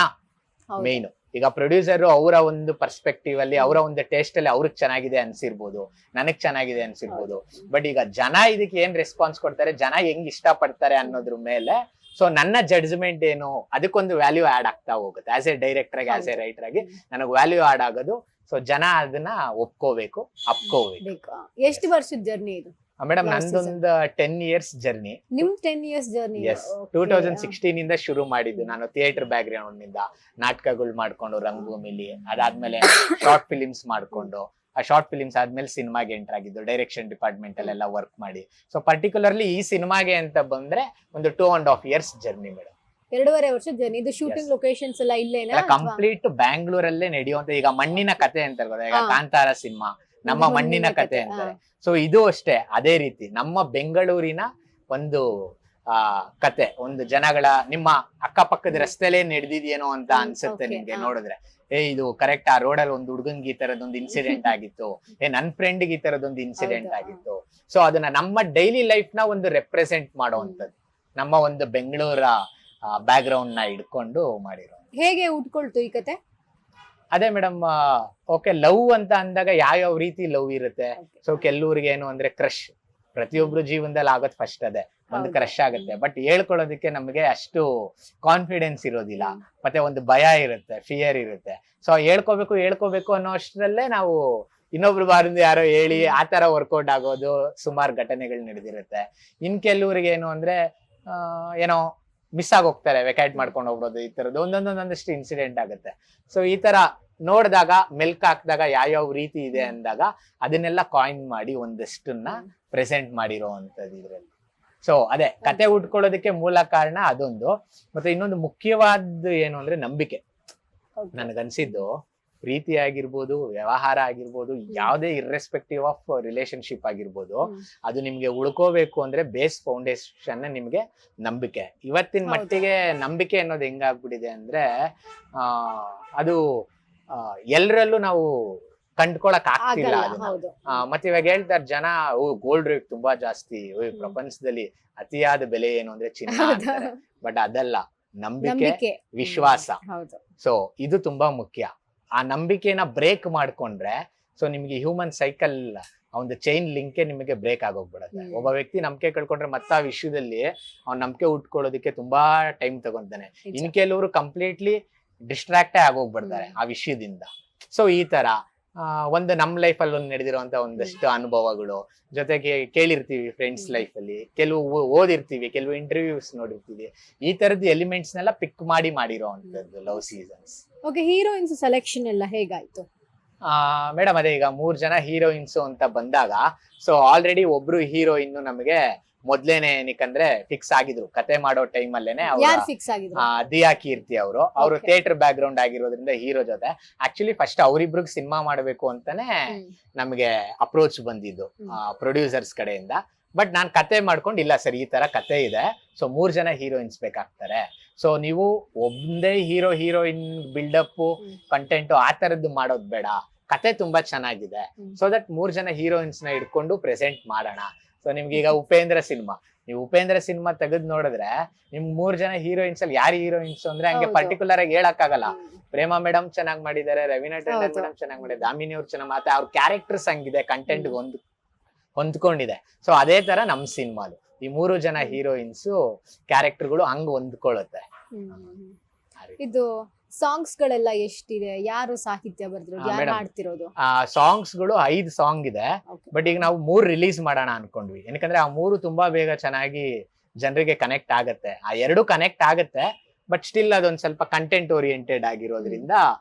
Speaker 2: ಮೇನ್. ಈಗ ಪ್ರೊಡ್ಯೂಸರ್ ಅವರ ಒಂದು ಪರ್ಸ್ಪೆಕ್ಟಿವ್ ಅಲ್ಲಿ, ಅವರ ಒಂದು ಟೇಸ್ಟ್ ಅಲ್ಲಿ ಅವ್ರಿಗೆ ಚೆನ್ನಾಗಿದೆ ಅನ್ಸಿರ್ಬೋದು, ನನಗ್ ಚೆನ್ನಾಗಿದೆ ಅನ್ಸಿರ್ಬೋದು. ಬಟ್ ಈಗ ಜನ ಇದಕ್ಕೆ ಏನ್ ರೆಸ್ಪಾನ್ಸ್ ಕೊಡ್ತಾರೆ, ಜನ ಹೆಂಗ್ ಇಷ್ಟ ಪಡ್ತಾರೆ ಅನ್ನೋದ್ರ ಮೇಲೆ ಸೊ ನನ್ನ ಜಡ್ಜ್ಮೆಂಟ್ ಏನು, ಅದಕ್ಕೊಂದು ವ್ಯಾಲ್ಯೂ ಆಡ್ ಆಗ್ತಾ ಹೋಗುತ್ತೆ. ಆಸ್ ಎ ಡೈರೆಕ್ಟರ್ ಆಗಿ, ಆಸ್ ಎ ರೈಟರ್ ಆಗಿ ನನಗೆ ವ್ಯಾಲ್ಯೂ ಆಡ್ ಆಗೋದು. ಸೊ ಜನ ಅದನ್ನ ಒಪ್ಕೋಬೇಕು, ಅಪ್ಕೋಬೇಕು.
Speaker 1: ಎಷ್ಟು ವರ್ಷದ ಜರ್ನಿ ಇದು
Speaker 2: ಮೇಡಮ್? ನಂದೊಂದು 10 years ಜರ್ನಿ.
Speaker 1: ನಿಮ್ 10 years ಜರ್ನಿ?
Speaker 2: ಎಸ್, 2016 ಇಂದ ಶುರು ಮಾಡಿದ್ದು ನಾನು. ಥಿಯೇಟರ್ ಬ್ಯಾಕ್ ಗ್ರೌಂಡ್ ನಿಂದ ನಾಟಕಗಳು ಮಾಡ್ಕೊಂಡು ರಂಗಭೂಮಿಲಿ, ಅದಾದ್ಮೇಲೆ ಶಾರ್ಟ್ ಫಿಲಿಮ್ಸ್ ಮಾಡ್ಕೊಂಡು, ಆ ಶಾರ್ಟ್ ಫಿಲಿಮ್ಸ್ ಆದ್ಮೇಲೆ ಸಿನಿಮಾಗೆ ಎಂಟರ್ ಆಗಿದ್ದು, ಡೈರೆಕ್ಷನ್ ಡಿಪಾರ್ಟ್ಮೆಂಟ್ ಅಲ್ಲೆಲ್ಲ ವರ್ಕ್ ಮಾಡಿ. ಸೊ ಪರ್ಟಿಕ್ಯುಲರ್ಲಿ ಈ ಸಿನಿಮಾಗೆ ಅಂತ ಬಂದ್ರೆ ಒಂದು 2.5 years ಜರ್ನಿ ಮೇಡಮ್.
Speaker 1: 2.5 ವರ್ಷದ ಜರ್ನಿ. ಇದು ಶೂಟಿಂಗ್ ಲೊಕೇಶನ್ಸ್ ಎಲ್ಲ ಇಲ್ಲೇನಾ?
Speaker 2: ಕಂಪ್ಲೀಟ್ ಬ್ಯಾಂಗ್ಳೂರಲ್ಲೇ ನಡೆಯುವಂತ. ಈಗ ಮಣ್ಣಿನ ಕತೆ ಅಂತ ಹೇಳ್ಬೋದು, ಈಗ ಕಾಂತಾರ ಸಿನಿಮಾ ನಮ್ಮ ಮಣ್ಣಿನ ಕತೆ ಅಂತಾರೆ. ಸೊ ಇದು ಅಷ್ಟೇ ಅದೇ ರೀತಿ ನಮ್ಮ ಬೆಂಗಳೂರಿನ ಒಂದು ಕತೆ, ಒಂದು ಜನಗಳ, ನಿಮ್ಮ ಅಕ್ಕಪಕ್ಕದ ರಸ್ತೆಲೇ ನಡೆದಿದೆಯೇನೋ ಅಂತ ಅನ್ಸುತ್ತೆ ನಿಮ್ಗೆ ನೋಡಿದ್ರೆ. ಇದು ಕರೆಕ್ಟ್, ಆ ರೋಡಲ್ಲಿ ಒಂದು ಹುಡುಗನ್ಗೆ ಈ ತರದೊಂದು ಇನ್ಸಿಡೆಂಟ್ ಆಗಿತ್ತು, ನನ್ ಫ್ರೆಂಡ್ಗೆ ಈ ತರದೊಂದು ಇನ್ಸಿಡೆಂಟ್ ಆಗಿತ್ತು. ಸೊ ಅದನ್ನ ನಮ್ಮ ಡೈಲಿ ಲೈಫ್ ನ ಒಂದು ರೆಪ್ರೆಸೆಂಟ್ ಮಾಡುವಂತದ್ದು, ನಮ್ಮ ಒಂದು ಬೆಂಗಳೂರ ಬ್ಯಾಕ್ ಗ್ರೌಂಡ್ ನ ಇಟ್ಕೊಂಡು ಮಾಡಿರೋ.
Speaker 1: ಹೇಗೆ ಉಟ್ಕೊಳ್ತು ಈ ಕತೆ?
Speaker 2: ಅದೇ ಮೇಡಮ್, ಓಕೆ, ಲವ್ ಅಂತ ಅಂದಾಗ ಯಾವ ರೀತಿ ಲವ್ ಇರುತ್ತೆ. ಸೊ ಕೆಲವ್ರಿಗೆ ಏನು ಅಂದ್ರೆ ಕ್ರಶ್, ಪ್ರತಿಯೊಬ್ರು ಜೀವನದಲ್ಲಿ ಆಗೋದ್ ಫಸ್ಟ್ ಅದೇ, ಒಂದು ಕ್ರಶ್ ಆಗುತ್ತೆ. ಬಟ್ ಹೇಳ್ಕೊಳ್ಳೋದಕ್ಕೆ ನಮಗೆ ಅಷ್ಟು ಕಾನ್ಫಿಡೆನ್ಸ್ ಇರೋದಿಲ್ಲ, ಮತ್ತೆ ಒಂದು ಭಯ ಇರುತ್ತೆ, ಫಿಯರ್ ಇರುತ್ತೆ. ಸೊ ಹೇಳ್ಕೋಬೇಕು ಅನ್ನೋ ಅಷ್ಟರಲ್ಲೇ ನಾವು ಇನ್ನೊಬ್ರು ಬಾರಿಂದ ಯಾರೋ ಹೇಳಿ ಆ ತರ ವರ್ಕೌಟ್ ಆಗೋದು ಸುಮಾರು ಘಟನೆಗಳು ನಡೆದಿರುತ್ತೆ. ಇನ್ ಕೆಲವ್ರಿಗೆ ಏನು ಅಂದ್ರೆ ಏನೋ ಮಿಸ್ ಆಗೋಗ್ತಾರೆ, ವೆಕೇಟ್ ಮಾಡ್ಕೊಂಡು ಹೋಗ್ಬೋದು, ಈ ತರದ್ದು ಒಂದೊಂದೊಂದಷ್ಟು ಇನ್ಸಿಡೆಂಟ್ ಆಗುತ್ತೆ. ಸೊ ಈ ತರ ನೋಡಿದಾಗ, ಮೆಲ್ಕ್ ಹಾಕಿದಾಗ ಯಾವ ರೀತಿ ಇದೆ ಅಂದಾಗ ಅದನ್ನೆಲ್ಲ ಕಾಯಿನ್ ಮಾಡಿ ಒಂದಷ್ಟನ್ನ ಪ್ರೆಸೆಂಟ್ ಮಾಡಿರೋ ಅಂತದ್ದು ಇದ್ರಲ್ಲಿ. ಸೊ ಅದೇ ಕತೆ ಉಟ್ಕೊಳ್ಳೋದಕ್ಕೆ ಮೂಲ ಕಾರಣ ಅದೊಂದು. ಮತ್ತೆ ಇನ್ನೊಂದು ಮುಖ್ಯವಾದ ಏನು ಅಂದ್ರೆ ನಂಬಿಕೆ. ನನಗನ್ಸಿದ್ದು ಪ್ರೀತಿ ಆಗಿರ್ಬೋದು, ವ್ಯವಹಾರ ಆಗಿರ್ಬೋದು, ಯಾವುದೇ ಇರ್ರೆಸ್ಪೆಕ್ಟಿವ್ ಆಫ್ ರಿಲೇಶನ್ಶಿಪ್ ಆಗಿರ್ಬೋದು, ಅದು ನಿಮ್ಗೆ ಉಳ್ಕೋಬೇಕು ಅಂದ್ರೆ ಬೇಸ್ ಫೌಂಡೇಶನ್ ನಿಮ್ಗೆ ನಂಬಿಕೆ. ಇವತ್ತಿನ ಮಟ್ಟಿಗೆ ನಂಬಿಕೆ ಅನ್ನೋದು ಹೆಂಗಾಗ್ಬಿಟ್ಟಿದೆ ಅಂದ್ರೆ ಅದು ಎಲ್ಲರಲ್ಲೂ ನಾವು ಕಂಡ್ಕೊಳಕ್ ಆಗ್ತಿಲ್ಲ ಅದನ್ನ. ಮತ್ತೆ ಇವಾಗ ಹೇಳ್ತಾರೆ ಜನ, ಗೋಲ್ಡ್ ರೇಟ್ ತುಂಬಾ ಜಾಸ್ತಿ, ಪ್ರಪಂಚದಲ್ಲಿ ಅತಿಯಾದ ಬೆಲೆ ಏನು ಅಂದ್ರೆ ಚಿನ್ನ ಅಂತಾರೆ. ಬಟ್ ಅದಲ್ಲ, ನಂಬಿಕೆ, ವಿಶ್ವಾಸ. ಸೊ ಇದು ತುಂಬಾ ಮುಖ್ಯ. ಆ ನಂಬಿಕೆನ ಬ್ರೇಕ್ ಮಾಡ್ಕೊಂಡ್ರೆ ಸೊ ನಿಮ್ಗೆ ಹ್ಯೂಮನ್ ಸೈಕಲ್, ಒಂದು ಚೈನ್ ಲಿಂಕೆ ನಿಮಗೆ ಬ್ರೇಕ್ ಆಗೋಗ್ಬಿಡುತ್ತೆ. ಒಬ್ಬ ವ್ಯಕ್ತಿ ನಂಬಿಕೆ ಕಳ್ಕೊಂಡ್ರೆ ಮತ್ತೆ ಆ ವಿಷಯದಲ್ಲಿ ಅವ್ನ ನಂಬಿಕೆ ಉಟ್ಕೊಳ್ಳೋದಕ್ಕೆ ತುಂಬಾ ಟೈಮ್ ತಗೊಂತಾನೆ. ಇನ್ ಕೆಲವರು ಕಂಪ್ಲೀಟ್ಲಿ ಡಿಸ್ಟ್ರಾಕ್ಟೇ ಆಗೋಗ್ಬಿಡ್ತಾರೆ ಆ ವಿಷಯದಿಂದ. ಸೊ ಈ ತರ ಒಂದು ನಮ್ ಲೈಫ್ ಅಲ್ಲಿ ಒಂದು ನಡೆದಿರುವಂತ ಒಂದಷ್ಟು ಅನುಭವಗಳು, ಜೊತೆಗೆ ಕೇಳಿರ್ತೀವಿ ಫ್ರೆಂಡ್ಸ್ ಲೈಫ್ ಅಲ್ಲಿ, ಕೆಲವು ಓದಿರ್ತೀವಿ, ಕೆಲವು ಇಂಟರ್ವ್ಯೂಸ್ ನೋಡಿರ್ತೀವಿ, ಈ ತರದ್ದು ಎಲಿಮೆಂಟ್ಸ್ ನೆಲ್ಲ ಪಿಕ್ ಮಾಡಿರೋ ಅಂತದ್ದು love seasons.
Speaker 1: Okay, heroines selection ಎಲ್ಲ ಹೇಗಾಯ್ತು
Speaker 2: ಮೇಡಮ್? ಅದೇ ಈಗ 3 ಜನ ಹೀರೋಯಿನ್ಸ್ ಅಂತ ಬಂದಾಗ, ಸೊ ಆಲ್ರೆಡಿ ಒಬ್ರು ಹೀರೋಯಿನ್ ನಮಗೆ ಮೊದ್ಲೇನೆ ಏನಕ್ಕಂದ್ರೆ ಫಿಕ್ಸ್ ಆಗಿದ್ರು. ಕತೆ ಮಾಡೋ ಟೈಮ್ ಅಲ್ಲೇನೆ ದಿಯಾ ಕೀರ್ತಿ ಅವರು ಥಿಯೇಟರ್ ಬ್ಯಾಕ್ ಗ್ರೌಂಡ್ ಆಗಿರೋದ್ರಿಂದ ಹೀರೋ ಜೊತೆ ಆಕ್ಚುಲಿ ಫಸ್ಟ್ ಅವರಿಬ್ರಿಗೆ ಸಿನಿಮಾ ಮಾಡ್ಬೇಕು ಅಂತಾನೆ ನಮ್ಗೆ ಅಪ್ರೋಚ್ ಬಂದಿದ್ದು ಪ್ರೊಡ್ಯೂಸರ್ಸ್ ಕಡೆಯಿಂದ. ಬಟ್ ನಾನ್ ಕತೆ ಮಾಡ್ಕೊಂಡು, ಇಲ್ಲ ಸರ್ ಈ ತರ ಕತೆ ಇದೆ, ಸೊ 3 ಜನ ಹೀರೋಯಿನ್ಸ್ ಬೇಕಾಗ್ತಾರೆ, ಸೊ ನೀವು ಒಂದೇ ಹೀರೋಯಿನ್ ಬಿಲ್ಡಪ್ ಕಂಟೆಂಟ್ ಆ ತರದ್ದು ಮಾಡೋದ್ ಬೇಡ, ಕತೆ ತುಂಬಾ ಚೆನ್ನಾಗಿದೆ, ಸೊ ದಟ್ 3 ಜನ ಹೀರೋಯಿನ್ಸ್ ನ ಇಟ್ಕೊಂಡು ಪ್ರೆಸೆಂಟ್ ಮಾಡೋಣ. ಸೊ ನಿಮ್ಗೆ ಈಗ ಉಪೇಂದ್ರ ಸಿನಿಮಾ ತೆಗೆದ್ ನೋಡಿದ್ರೆ ನಿಮ್ 3 ಜನ ಹೀರೋಯಿನ್ಸ್ ಅಲ್ಲಿ ಯಾರು ಹೀರೋಯಿನ್ಸ್ ಅಂದ್ರೆ ಹಂಗೆ ಪರ್ಟಿಕ್ಯುಲರ್ ಆಗಿ ಹೇಳಕ್ ಆಗಲ್ಲ. ಪ್ರೇಮಾ ಮೇಡಮ್ ಚೆನ್ನಾಗಿ ಮಾಡಿದ್ದಾರೆ, ರವೀನಾ ಟಂಡನ್ ಮೇಡಮ್ ಚೆನ್ನಾಗಿ ಮಾಡಿದ್ದಾರೆ, ದಾಮಿನಿ ಅವ್ರು ಚೆನ್ನಾಗಿ, ಮತ್ತೆ ಅವ್ರ ಕ್ಯಾರೆಕ್ಟರ್ಸ್ ಹಂಗಿದೆ, ಕಂಟೆಂಟ್ ಹೊಂದ್ಕೊಂಡಿದೆ. ಸೊ ಅದೇ ತರ ನಮ್ ಸಿನಿಮಾಲು ಈ 3 ಜನ ಹೀರೋಯಿನ್ಸ್ ಕ್ಯಾರೆಕ್ಟರ್ಗಳು ಹಂಗ್ ಹೊಂದ್ಕೊಳ್ಳುತ್ತೆ.
Speaker 1: ಇದು ಸಾಂಗ್ಸ್ ಗಳೆಲ್ಲ ಎಷ್ಟಿದೆ, ಯಾರು ಸಾಹಿತ್ಯ ಬರ್ದ್ರು, ಯಾರು ಹಾಡ್ತಿರೋದು?
Speaker 2: ಸಾಂಗ್ಸ್ ಗಳು 5 ಸಾಂಗ್ ಇದೆ. ಬಟ್ ಈಗ ನಾವು 3 ರಿಲೀಸ್ ಮಾಡೋಣ ಅನ್ಕೊಂಡ್ವಿ. ಏನಕಂದ್ರೆ ಆ 3 ತುಂಬಾ ಬೇಗ ಚೆನ್ನಾಗಿ ಜನರಿಗೆ ಕನೆಕ್ಟ್ ಆಗತ್ತೆ. ಆ 2 ಕನೆಕ್ಟ್ ಆಗತ್ತೆ, ಬಟ್ ಸ್ಟಿಲ್ ಅದೊಂದ್ ಸ್ವಲ್ಪ ಕಂಟೆಂಟ್ ಓರಿಯೆಂಟೆಡ್ ಆಗಿರೋದ್ರಿಂದ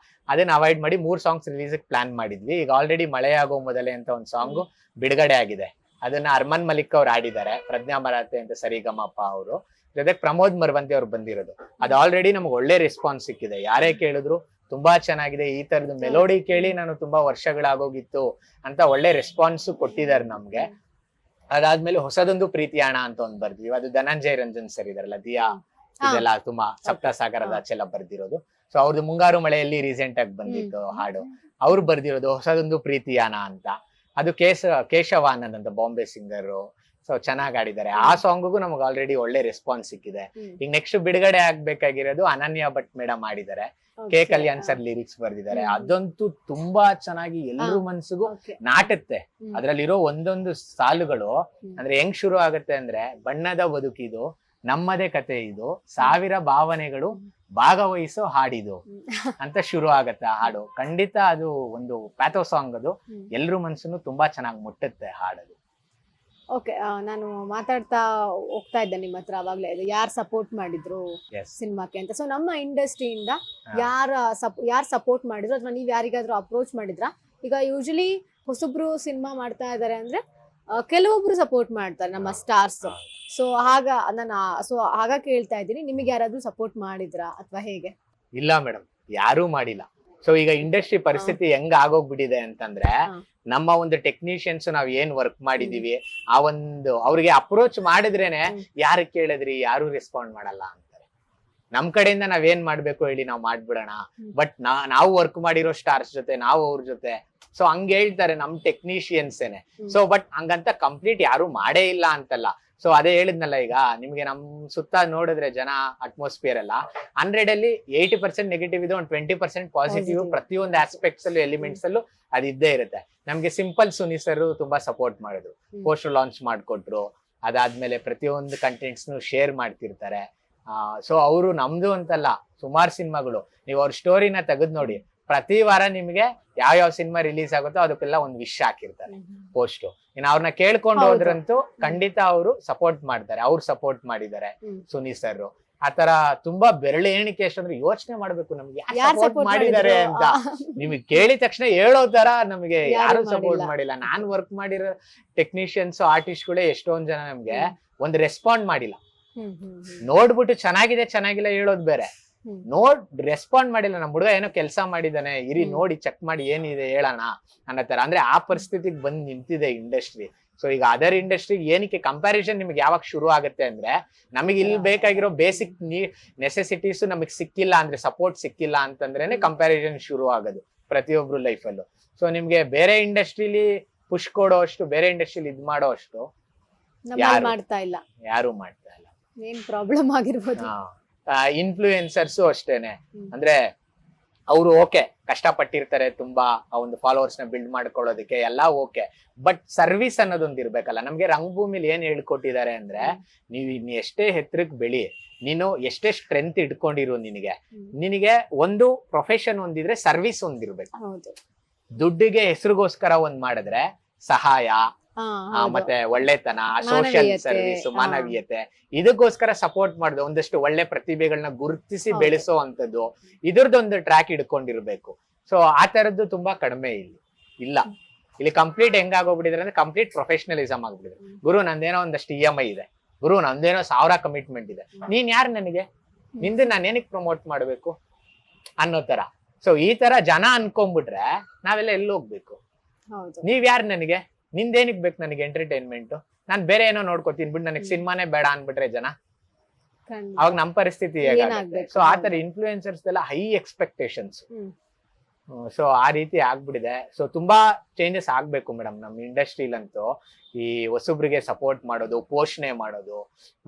Speaker 2: ಅದನ್ನ ಅವಾಯ್ಡ್ ಮಾಡಿ 3 ಸಾಂಗ್ಸ್ ರಿಲೀಸ್ ಪ್ಲಾನ್ ಮಾಡಿದ್ವಿ. ಈಗ ಆಲ್ರೆಡಿ ಮಳೆಯಾಗೋ ಮೊದಲೇ ಅಂತ ಒಂದ್ ಸಾಂಗ್ ಬಿಡುಗಡೆ ಆಗಿದೆ. ಅದನ್ನ ಅರ್ಮನ್ ಮಲಿಕ್ ಅವ್ರು ಆಡಿದ್ದಾರೆ, ಪ್ರಜ್ಞಾ ಮರಾಠೆ ಅಂತ ಸರಿಗಮಪ ಅವರು, ಜೊತೆಗೆ ಪ್ರಮೋದ್ ಮರವಂತಿ ಅವ್ರು ಬಂದಿರೋದು. ಅದು ಆಲ್ರೆಡಿ ನಮ್ಗೆ ಒಳ್ಳೆ ರೆಸ್ಪಾನ್ಸ್ ಸಿಕ್ಕಿದೆ. ಯಾರೇ ಕೇಳಿದ್ರು ತುಂಬಾ ಚೆನ್ನಾಗಿದೆ, ಈ ತರದ ಮೆಲೋಡಿ ಕೇಳಿ ನಾನು ತುಂಬಾ ವರ್ಷಗಳಾಗೋಗಿತ್ತು ಅಂತ ಒಳ್ಳೆ ರೆಸ್ಪಾನ್ಸ್ ಕೊಟ್ಟಿದ್ದಾರೆ ನಮ್ಗೆ. ಅದಾದ್ಮೇಲೆ ಹೊಸದೊಂದು ಪ್ರೀತಿಯಾಣ ಅಂತ ಒಂದ್ ಬರ್ದಿದ್ವಿ, ಅದು ಧನಂಜಯ ರಂಜನ್ ಸರ್ ಇದಾರಲ್ಲ, ದಿಯಾ ಇದೆಲ್ಲ ತುಂಬಾ ಸಪ್ತಸಾಗರದ ಆಚೆಲ್ಲ ಬರ್ದಿರೋದು. ಸೊ ಅವ್ರದ್ದು ಮುಂಗಾರು ಮಳೆಯಲ್ಲಿ ರೀಸೆಂಟ್ ಆಗಿ ಬಂದಿತ್ತು ಹಾಡು, ಅವ್ರು ಬರ್ದಿರೋದು ಹೊಸದೊಂದು ಪ್ರೀತಿಯಾನ ಅಂತ. ಅದು ಕೇಶವಾನಂದ್ ಅಂತ ಬಾಂಬೆ ಸಿಂಗರು, ಸೊ ಚೆನ್ನಾಗಿ ಆಡಿದ್ದಾರೆ. ಆ ಸಾಂಗ್ಗೂ ನಮ್ಗೆ ಆಲ್ರೆಡಿ ಒಳ್ಳೆ ರೆಸ್ಪಾನ್ಸ್ ಸಿಕ್ಕಿದೆ. ಈಗ ನೆಕ್ಸ್ಟ್ ಬಿಡುಗಡೆ ಆಗ್ಬೇಕಾಗಿರೋದು ಅನನ್ಯ ಭಟ್ ಮೇಡಮ್ ಮಾಡಿದ್ದಾರೆ, ಕೆ ಕಲ್ಯಾಣ್ ಸರ್ ಲಿರಿಕ್ಸ್ ಬರ್ದಿದ್ದಾರೆ. ಅದಂತೂ ತುಂಬಾ ಚೆನ್ನಾಗಿ ಎಲ್ರ ಮನ್ಸಿಗೂ ನಾಟುತ್ತೆ. ಅದ್ರಲ್ಲಿರೋ ಒಂದೊಂದು ಸಾಲುಗಳು ಅಂದ್ರೆ ಹೆಂಗ್ ಶುರು ಆಗುತ್ತೆ ಅಂದ್ರೆ, ಬಣ್ಣದ ಬದುಕಿದು ನಮ್ಮದೇ ಕತೆ ಇದು, ಸಾವಿರ ಭಾವನೆಗಳು ಭಾಗವಹಿಸೋ ಹಾಡಿದು ಅಂತ ಶುರು ಆಗತ್ತೆ ಆ ಹಾಡು. ಖಂಡಿತ ಅದು ಒಂದು ಪ್ಯಾಥೋ ಸಾಂಗ್, ಅದು ಎಲ್ರ ಮನ್ಸನ್ನು ತುಂಬಾ ಚೆನ್ನಾಗಿ ಮುಟ್ಟುತ್ತೆ ಹಾಡದು.
Speaker 1: ಓಕೆ, ನಾನು ಮಾತಾಡ್ತಾ ಹೋಗ್ತಾ ಇದ್ದೆ ನಿಮ್ಮ ಹತ್ರ ಅವಾಗ್ಲೇ, ಇದು ಯಾರು ಸಪೋರ್ಟ್ ಮಾಡಿದ್ರು ಸಿನಿಮಾಕ್ಕೆ ಅಂತ. ಸೊ ನಮ್ಮ ಇಂಡಸ್ಟ್ರಿಯಿಂದ ಯಾರು ಸಪೋರ್ಟ್ ಮಾಡಿದ್ರು, ಅಥವಾ ನೀವ್ ಯಾರಿಗಾದ್ರೂ ಅಪ್ರೋಚ್ ಮಾಡಿದ್ರ? ಈಗ ಯೂಶಲಿ ಹೊಸಬ್ರು ಸಿನಿಮಾ ಮಾಡ್ತಾ ಇದಾರೆ ಅಂದ್ರೆ ಕೆಲವೊಬ್ರು ಸಪೋರ್ಟ್ ಮಾಡ್ತಾರೆ ನಮ್ಮ ಸ್ಟಾರ್ಸ್. ಸೊ ಆಗ ಕೇಳ್ತಾ ಇದ್ದೀನಿ, ನಿಮಗೆ ಯಾರಾದ್ರೂ ಸಪೋರ್ಟ್ ಮಾಡಿದ್ರಾ ಅಥವಾ ಹೇಗೆ?
Speaker 2: ಇಲ್ಲ ಮೇಡಮ್, ಯಾರೂ ಮಾಡಿಲ್ಲ. ಸೊ ಈಗ ಇಂಡಸ್ಟ್ರಿ ಪರಿಸ್ಥಿತಿ ಹೆಂಗ್ ಆಗೋಗ್ಬಿಟ್ಟಿದೆ ಅಂತಂದ್ರೆ, ನಮ್ಮ ಒಂದು ಟೆಕ್ನಿಷಿಯನ್ಸ್ ನಾವ್ ಏನ್ ವರ್ಕ್ ಮಾಡಿದೀವಿ ಆ ಒಂದು ಅವ್ರಿಗೆ ಅಪ್ರೋಚ್ ಮಾಡಿದ್ರೇನೆ ಯಾರು ಕೇಳಿದ್ರಿ, ಯಾರು ರೆಸ್ಪಾಂಡ್ ಮಾಡಲ್ಲ ಅಂತಾರೆ. ನಮ್ ಕಡೆಯಿಂದ ನಾವೇನ್ ಮಾಡ್ಬೇಕು ಹೇಳಿ, ನಾವ್ ಮಾಡ್ಬಿಡೋಣ. ಬಟ್ ನಾವು ವರ್ಕ್ ಮಾಡಿರೋ ಸ್ಟಾರ್ಸ್ ಜೊತೆ ನಾವು ಅವ್ರ ಜೊತೆ, ಸೊ ಹಂಗ ಹೇಳ್ತಾರೆ ನಮ್ ಟೆಕ್ನಿಷಿಯನ್ಸೇನೆ. ಸೊ ಬಟ್ ಹಂಗಂತ ಕಂಪ್ಲೀಟ್ ಯಾರು ಮಾಡೇ ಇಲ್ಲ ಅಂತಲ್ಲ. ಸೊ ಅದೇ ಹೇಳಿದ್ನಲ್ಲ, ಈಗ ನಿಮ್ಗೆ ನಮ್ ಸುತ್ತ ನೋಡಿದ್ರೆ ಜನ ಅಟ್ಮಾಸ್ಫಿಯರ್ ಎಲ್ಲ 100 ಅಲ್ಲಿ 80% ನೆಗೆಟಿವ್ ಇದೆ, ಒಂದು 20% ಪಾಸಿಟಿವ್. ಪ್ರತಿಯೊಂದು ಆಸ್ಪೆಕ್ಟ್ಸ್ ಅಲ್ಲೂ ಎಲಿಮೆಂಟ್ಸ್ ಅಲ್ಲೂ ಅದು ಇದ್ದೇ ಇರುತ್ತೆ. ನಮ್ಗೆ ಸಿಂಪಲ್ ಸುನಿ ಸರ್ ತುಂಬಾ ಸಪೋರ್ಟ್ ಮಾಡಿದ್ರು, ಪೋಸ್ಟರ್ ಲಾಂಚ್ ಮಾಡ್ಕೊಟ್ರು. ಅದಾದ್ಮೇಲೆ ಪ್ರತಿಯೊಂದು ಕಂಟೆಂಟ್ಸ್ ಶೇರ್ ಮಾಡ್ತಿರ್ತಾರೆ. ಸೊ ಅವರು ನಮ್ದು ಅಂತಲ್ಲ, ಸುಮಾರು ಸಿನಿಮಾಗಳು ನೀವು ಅವ್ರ ಸ್ಟೋರಿನ ತೆಗೆದು ನೋಡಿ, ಪ್ರತಿ ವಾರ ನಿಮ್ಗೆ ಯಾವ ಸಿನಿಮಾ ರಿಲೀಸ್ ಆಗುತ್ತೋ ಅದಕ್ಕೆಲ್ಲ ಒಂದು ವಿಶ್ ಹಾಕಿರ್ತಾರೆ ಪೋಸ್ಟ್. ಇನ್ನು ಅವ್ರನ್ನ ಕೇಳ್ಕೊಂಡು ಹೋದ್ರಂತೂ ಖಂಡಿತ ಅವರು ಸಪೋರ್ಟ್ ಮಾಡ್ತಾರೆ. ಅವ್ರು ಸಪೋರ್ಟ್ ಮಾಡಿದ್ದಾರೆ ಸುನಿ ಸರ್. ಆತರ ತುಂಬಾ ಬೆರಳು ಎಣಿಕೆ ಎಷ್ಟಂದ್ರೆ ಯೋಚನೆ ಮಾಡ್ಬೇಕು, ನಮ್ಗೆ ಯಾರು ಸಪೋರ್ಟ್ ಮಾಡಿದ್ದಾರೆ ಅಂತ. ನಿಮಗೆ ಕೇಳಿದ ತಕ್ಷಣ ಹೇಳೋ ತರ ನಮಗೆ ಯಾರು ಸಪೋರ್ಟ್ ಮಾಡಿಲ್ಲ. ನಾನ್ ವರ್ಕ್ ಮಾಡಿರೋ ಟೆಕ್ನಿಷಿಯನ್ಸ್ ಆರ್ಟಿಸ್ಟ್ಗಳೇ ಎಷ್ಟೊಂದ್ ಜನ ನಮ್ಗೆ ಒಂದು ರೆಸ್ಪಾಂಡ್ ಮಾಡಿಲ್ಲ. ನೋಡ್ಬಿಟ್ಟು ಚೆನ್ನಾಗಿಲ್ಲ ಹೇಳೋದ್ ಬೇರೆ, ರೆಸ್ಪಾಂಡ್ ಮಾಡಿಲ್ಲ. ನಮ್ ಹುಡುಗ ಏನೋ ಕೆಲಸ ಮಾಡಿದಾನೆ, ಇರಿ ನೋಡಿ ಚೆಕ್ ಮಾಡಿ ಏನಿದೆ ಹೇಳೋಣ ಅನ್ನೋ ತರ. ಅಂದ್ರೆ ಆ ಪರಿಸ್ಥಿತಿಗೆ ಬಂದ್ ನಿಂತಿದೆ ಇಂಡಸ್ಟ್ರಿ. ಸೊ ಈಗ ಅದರ್ ಇಂಡಸ್ಟ್ರಿ ಏನಕ್ಕೆ ಕಂಪ್ಯಾರಿಸನ್ ನಿಮ್ಗೆ ಯಾವಾಗ ಶುರು ಆಗುತ್ತೆ ಅಂದ್ರೆ, ನಮಗೆ ಇಲ್ಲಿ ಬೇಕಾಗಿರೋ ಬೇಸಿಕ್ ನೆಸೆಸಿಟೀಸ್ ನಮಗೆ ಸಿಕ್ಕಿಲ್ಲ ಅಂದ್ರೆ, ಸಪೋರ್ಟ್ ಸಿಕ್ಕಿಲ್ಲ ಅಂತಂದ್ರೇನೆ ಕಂಪ್ಯಾರಿಸನ್ ಶುರು ಆಗೋದು ಪ್ರತಿಯೊಬ್ರು ಲೈಫಲ್ಲೂ. ಸೊ ನಿಮ್ಗೆ ಬೇರೆ ಇಂಡಸ್ಟ್ರಿಲಿ ಪುಷ್ ಕೊಡೋ ಅಷ್ಟು, ಬೇರೆ ಇಂಡಸ್ಟ್ರಿಲಿ ಇದ್ ಮಾಡೋ ಅಷ್ಟು ಯಾರು ಮಾಡ್ತಾ ಇಲ್ಲ. ಏನ್ ಪ್ರಾಬ್ಲಮ್ ಆಗಿರ್ಬೋದು. ಇನ್ಫ್ಲೂಯೆನ್ಸರ್ಸು ಅಷ್ಟೇನೆ, ಅಂದ್ರೆ ಅವರು ಓಕೆ ಕಷ್ಟಪಟ್ಟಿರ್ತಾರೆ ತುಂಬಾ ಆ ಒಂದು ಫಾಲೋವರ್ಸ್ ನ ಬಿಲ್ಡ್ ಮಾಡ್ಕೊಳ್ಳೋದಕ್ಕೆ ಎಲ್ಲ ಓಕೆ, ಬಟ್ ಸರ್ವಿಸ್ ಅನ್ನೋದೊಂದು ಇರ್ಬೇಕಲ್ಲ. ನಮ್ಗೆ ರಂಗಭೂಮಿಲಿ ಏನ್ ಹೇಳ್ಕೊಟ್ಟಿದ್ದಾರೆ ಅಂದ್ರೆ, ನೀನ್ ಎಷ್ಟೇ ಎತ್ತರಕ್ಕೆ ಬೆಳಿ, ನೀನು ಎಷ್ಟೇ ಸ್ಟ್ರೆಂತ್ ಇಟ್ಕೊಂಡಿರು, ನಿನಗೆ ಒಂದು ಪ್ರೊಫೆಷನ್ ಒಂದಿದ್ರೆ ಸರ್ವಿಸ್ ಒಂದಿರ್ಬೇಕು. ದುಡ್ಡಿಗೆ ಹೆಸರಿಗೋಸ್ಕರ ಒಂದ್ ಮಾಡಿದ್ರೆ ಸಹಾಯ, ಮತ್ತೆ ಒಳ್ಳೆತನ, ಸೋಷಿಯಲ್ ಸರ್ವಿಸ್, ಮಾನವೀಯತೆ, ಇದಕ್ಕೋಸ್ಕರ ಸಪೋರ್ಟ್ ಮಾಡುದು, ಒಂದಷ್ಟು ಒಳ್ಳೆ ಪ್ರತಿಭೆಗಳನ್ನ ಗುರುತಿಸಿ ಬೆಳೆಸೋ ಅಂತದ್ದು, ಇದ್ರದ್ದೊಂದು ಟ್ರ್ಯಾಕ್ ಇಟ್ಕೊಂಡಿರ್ಬೇಕು. ಸೊ ಆ ತರದ್ದು ತುಂಬಾ ಕಡಿಮೆ ಇಲ್ಲಿ ಕಂಪ್ಲೀಟ್ ಹೆಂಗಾಗೋಗ್ಬಿಟ್ಟಿದ್ರೆ ಅಂದ್ರೆ, ಕಂಪ್ಲೀಟ್ ಪ್ರೊಫೆಷನಲಿಸಮ್ ಆಗ್ಬಿಟ್ಟಿದೆ. ಗುರು ನಂದೇನೋ ಒಂದಷ್ಟು EMI ಇದೆ, ಗುರು ನಂದೇನೋ 1000 ಕಮಿಟ್ಮೆಂಟ್ ಇದೆ, ನೀನ್ ಯಾರು ನನಗೆ, ನಿಂದು ನಾನು ಏನಕ್ಕೆ ಪ್ರಮೋಟ್ ಮಾಡ್ಬೇಕು ಅನ್ನೋ ತರ. ಸೊ ಈ ತರ ಜನ ಅನ್ಕೊಂಡ್ಬಿಟ್ರೆ ನಾವೆಲ್ಲ ಎಲ್ಲಿ ಹೋಗ್ಬೇಕು? ನೀವ್ ಯಾರು ನನಗೆ, ನಿಂದೇನಿಕ್ ಬೇಕು ನನಗೆ ಎಂಟರ್ಟೈನ್ಮೆಂಟ್, ನಾನ್ ಬೇರೆ ಏನೋ ನೋಡ್ಕೋತೀನಿ ಬಿಟ್ಟು ನನಗೆ ಸಿನಿಮಾನೇ ಬೇಡ ಅನ್ಬಿಟ್ರೆ ಜನ, ಅವಾಗ ನಮ್ ಪರಿಸ್ಥಿತಿ ಹೇಗಾಗುತ್ತೆ? ಸೊ ಆತರ ಇನ್ಫ್ಲೂಯೆನ್ಸರ್ಸ್ ಎಲ್ಲ ಹೈ ಎಕ್ಸ್ಪೆಕ್ಟೇಷನ್ಸ್. ಸೊ ಆ ರೀತಿ ಆಗ್ಬಿಟ್ಟಿದೆ. ಸೊ ತುಂಬಾ ಚೇಂಜಸ್ ಆಗ್ಬೇಕು ಮೇಡಮ್ ನಮ್ ಇಂಡಸ್ಟ್ರಿಲಂತೂ. ಈ ಹೊಸಬ್ರಿಗೆ ಸಪೋರ್ಟ್ ಮಾಡೋದು, ಪೋಷಣೆ ಮಾಡೋದು,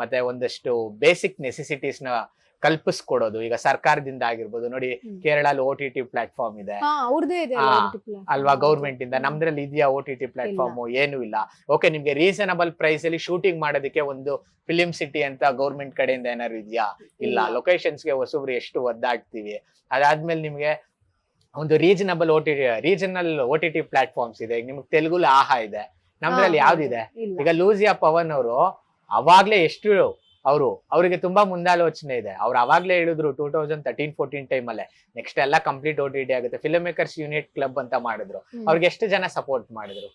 Speaker 2: ಮತ್ತೆ ಒಂದಷ್ಟು ಬೇಸಿಕ್ ನೆಸೆಸಿಟೀಸ್ ನ ಕಲ್ಪಿಸ್ಕೊಡೋದು. ಈಗ ಸರ್ಕಾರದಿಂದ ಆಗಿರ್ಬೋದು ನೋಡಿ, ಕೇರಳಲ್ಲಿ OTT ಪ್ಲಾಟ್ಫಾರ್ಮ್ ಇದೆ ಅಲ್ವಾ, ಗೌರ್ಮೆಂಟ್ ಇಂದ. ನಮ್ದ್ರಲ್ಲಿ ಇದೆಯಾ OTT ಪ್ಲಾಟ್ಫಾರ್ಮ್? ಏನು ಇಲ್ಲ. ಓಕೆ, ನಿಮ್ಗೆ ರೀಸನಬಲ್ ಪ್ರೈಸ್ ಅಲ್ಲಿ ಶೂಟಿಂಗ್ ಮಾಡೋದಕ್ಕೆ ಒಂದು ಫಿಲಿಂ ಸಿಟಿ ಅಂತ ಗೌರ್ಮೆಂಟ್ ಕಡೆಯಿಂದ ಏನಾದ್ರು ಇದೆಯಾ? ಇಲ್ಲ. ಲೊಕೇಶನ್ಸ್ಗೆ ಹೊಸಬ್ರು ಎಷ್ಟು ಒದ್ದಾಡ್ತೀವಿ. ಅದಾದ್ಮೇಲೆ ನಿಮ್ಗೆ ಒಂದು ರೀಜನಲ್ OTT ಪ್ಲಾಟ್ಫಾರ್ಮ್ಸ್ ಇದೆ. ಈಗ ನಿಮ್ಗೆ ತೆಲುಗುಲಿ ಆಹಾ ಇದೆ, ನಮ್ದ್ರಲ್ಲಿ ಯಾವ್ದಿದೆ? ಈಗ ಲೂಸಿಯಾ ಪವನ್ ಅವರು ಅವಾಗ್ಲೇ ಎಷ್ಟು ಅವ್ರಿಗೆ ತುಂಬಾ ಮುಂದಾಲೋಚನೆ ಇದೆ. ಅವ್ರು ಅವಾಗ್ಲೇ ಹೇಳಿದ್ರು 2013-14 ಟೈಮಲ್ಲೇ ನೆಕ್ಸ್ಟ್ ಎಲ್ಲ ಕಂಪ್ಲೀಟ್ OTT ಆಗುತ್ತೆ, ಫಿಲ್ಮ್ ಮೇಕರ್ಸ್ ಯೂನಿಟ್ ಕ್ಲಬ್ ಅಂತ ಮಾಡಿದ್ರು. ಅವ್ರಿಗೆ ಎಷ್ಟು ಜನ ಸಪೋರ್ಟ್ ಮಾಡಿದ್ರು?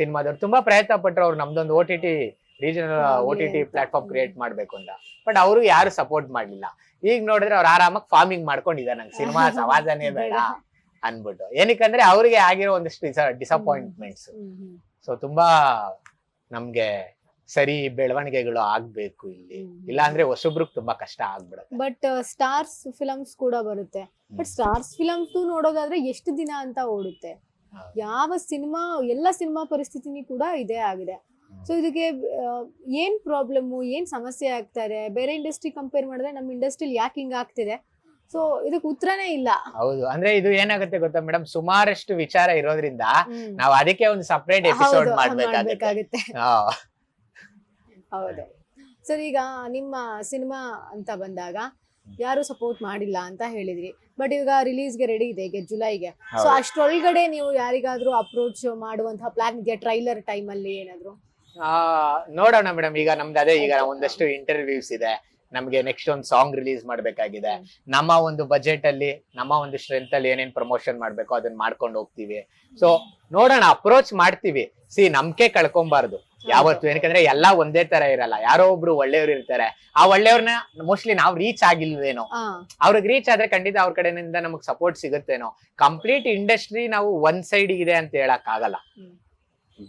Speaker 2: ಸಿನಿಮಾದವ್ರು ತುಂಬಾ ಪ್ರಯತ್ನ ಪಟ್ರು, ಅವ್ರು ನಮ್ದೊಂದು ರೀಜನಲ್ OTT ಪ್ಲಾಟ್ಫಾರ್ಮ್ ಕ್ರಿಯೇಟ್ ಮಾಡ್ಬೇಕು ಅಂತ. ಬಟ್ ಅವರು ಯಾರು ಸಪೋರ್ಟ್ ಮಾಡ್ಲಿಲ್ಲ. ಈಗ ನೋಡಿದ್ರೆ ಅವ್ರು ಆರಾಮಾಗಿ ಫಾರ್ಮಿಂಗ್ ಮಾಡ್ಕೊಂಡಿದ್ದಾರೆ, ನಂಗೆ ಸಿನಿಮಾ ಸಮಾಜನೇ ಬೇಡ ಅನ್ಬಿಟ್ಟು. ಏನಕ್ಕಂದ್ರೆ ಅವ್ರಿಗೆ ಆಗಿರೋ ಒಂದಿಷ್ಟು ಡಿಸಪಾಯಿಂಟ್ಮೆಂಟ್ಸ್. ಸೊ ತುಂಬಾ ನಮ್ಗೆ ಸರಿ ಬೆಳವಣಿಗೆಗಳು ಆಗ್ಬೇಕು ಇಲ್ಲಿ. ಇಲ್ಲ ಅಂದ್ರೆ ಹೊಸಬ್ರಿಗೆ ತುಂಬಾ ಕಷ್ಟ ಆಗ್ಬಿಡುತ್ತೆ.
Speaker 1: ಬಟ್ ಸ್ಟಾರ್ಸ್ ಫಿಲಮ್ಸ್ ಕೂಡ ಬರುತ್ತೆ. ಬಟ್ ಸ್ಟಾರ್ಸ್ ಫಿಲಮ್ಸ್ ನೋಡೋದಾದ್ರೆ ಎಷ್ಟು ದಿನ ಅಂತ ಓಡುತ್ತೆ. ಯಾವ ಸಿನಿಮಾ ಎಲ್ಲ ಸಿನಿಮಾ ಪರಿಸ್ಥಿತಿನಿ ಕೂಡ ಇದೇ ಆಗಿದೆ. ಸೊ ಇದಕ್ಕೆ ಏನ್ ಪ್ರಾಬ್ಲಮ್, ಏನ್ ಸಮಸ್ಯೆ ಆಗ್ತಾ ಇದೆ, ಬೇರೆ ಇಂಡಸ್ಟ್ರಿ ಕಂಪೇರ್ ಮಾಡಿದ್ರೆ ನಮ್ಮ ಇಂಡಸ್ಟ್ರಿಲಿ ಯಾಕೆ ಹಿಂಗ ಆಗ್ತಿದೆ? ಸೊ ಇದಕ್ಕೆ ಉತ್ತರನೇ ಇಲ್ಲ.
Speaker 2: ಹೌದು, ಅಂದ್ರೆ ಇದು ಏನಾಗುತ್ತೆ ಗೊತ್ತಾ ಮೇಡಮ್, ಸುಮಾರಷ್ಟು ವಿಚಾರ ಇರೋದ್ರಿಂದ ನಾವು ಅದಕ್ಕೆ ಒಂದು ಸಪರೇಟ್ ಎಪಿಸೋಡ್ ಮಾಡ್ಬೇಕಾಗುತ್ತೆ.
Speaker 1: ಹೌದು ಸರ್, ಈಗ ನಿಮ್ಮ ಸಿನಿಮಾ ಅಂತ ಬಂದಾಗ ಯಾರು ಸಪೋರ್ಟ್ ಮಾಡಿಲ್ಲ ಅಂತ ಹೇಳಿದ್ರಿ. ಬಟ್ ಈಗ ರಿಲೀಸ್ಗೆ ರೆಡಿ ಇದೆ ಈಗ ಜುಲೈಗೆ. ಸೊ ಅಷ್ಟರೊಳಗಡೆ ನೀವು ಯಾರಿಗಾದ್ರೂ ಅಪ್ರೋಚ್ ಮಾಡುವಂತಹ ಪ್ಲಾನ್ ಇದೆಯಾ? ಟ್ರೈಲರ್ ಟೈಮ್ ಅಲ್ಲಿ ಏನಾದ್ರು
Speaker 2: ನೋಡೋಣ ಮೇಡಮ್. ಈಗ ನಮ್ದು ಅದೇ, ಈಗ ಒಂದಷ್ಟು ಇಂಟರ್ವ್ಯೂಸ್ ಇದೆ, ನಮ್ಗೆ ನೆಕ್ಸ್ಟ್ ಒಂದು ಸಾಂಗ್ ರಿಲೀಸ್ ಮಾಡ್ಬೇಕಾಗಿದೆ. ನಮ್ಮ ಒಂದು ಬಜೆಟ್ ಅಲ್ಲಿ, ನಮ್ಮ ಒಂದು ಸ್ಟ್ರೆಂತ್ ಅಲ್ಲಿ ಏನೇನ್ ಪ್ರಮೋಷನ್ ಮಾಡ್ಬೇಕು ಅದನ್ನ ಮಾಡ್ಕೊಂಡು ಹೋಗ್ತೀವಿ. ಸೊ ನೋಡೋಣ, ಅಪ್ರೋಚ್ ಮಾಡ್ತೀವಿ. ನಂಬಿಕೆ ಕಳ್ಕೊಂಬಾರ್ದು ಯಾವತ್ತು. ಏನಕ್ಕಂದ್ರೆ ಎಲ್ಲಾ ಒಂದೇ ತರ ಇರಲ್ಲ, ಯಾರೋ ಒಬ್ರು ಒಳ್ಳೆಯವ್ರು ಇರ್ತಾರೆ. ಆ ಒಳ್ಳೆಯವ್ರನ್ನ ಮೋಸ್ಟ್ಲಿ ನಾವ್ ರೀಚ್ ಆಗಿಲ್ವೇನೋ, ಅವ್ರಿಗೆ ರೀಚ್ ಆದ್ರೆ ಖಂಡಿತ ಅವ್ರ ಕಡೆಯಿಂದ ನಮಗ್ ಸಪೋರ್ಟ್ ಸಿಗುತ್ತೇನೋ. ಕಂಪ್ಲೀಟ್ ಇಂಡಸ್ಟ್ರಿ ನಾವು ಒಂದ್ ಸೈಡ್ ಇದೆ ಅಂತ ಹೇಳಕ್ ಆಗಲ್ಲ.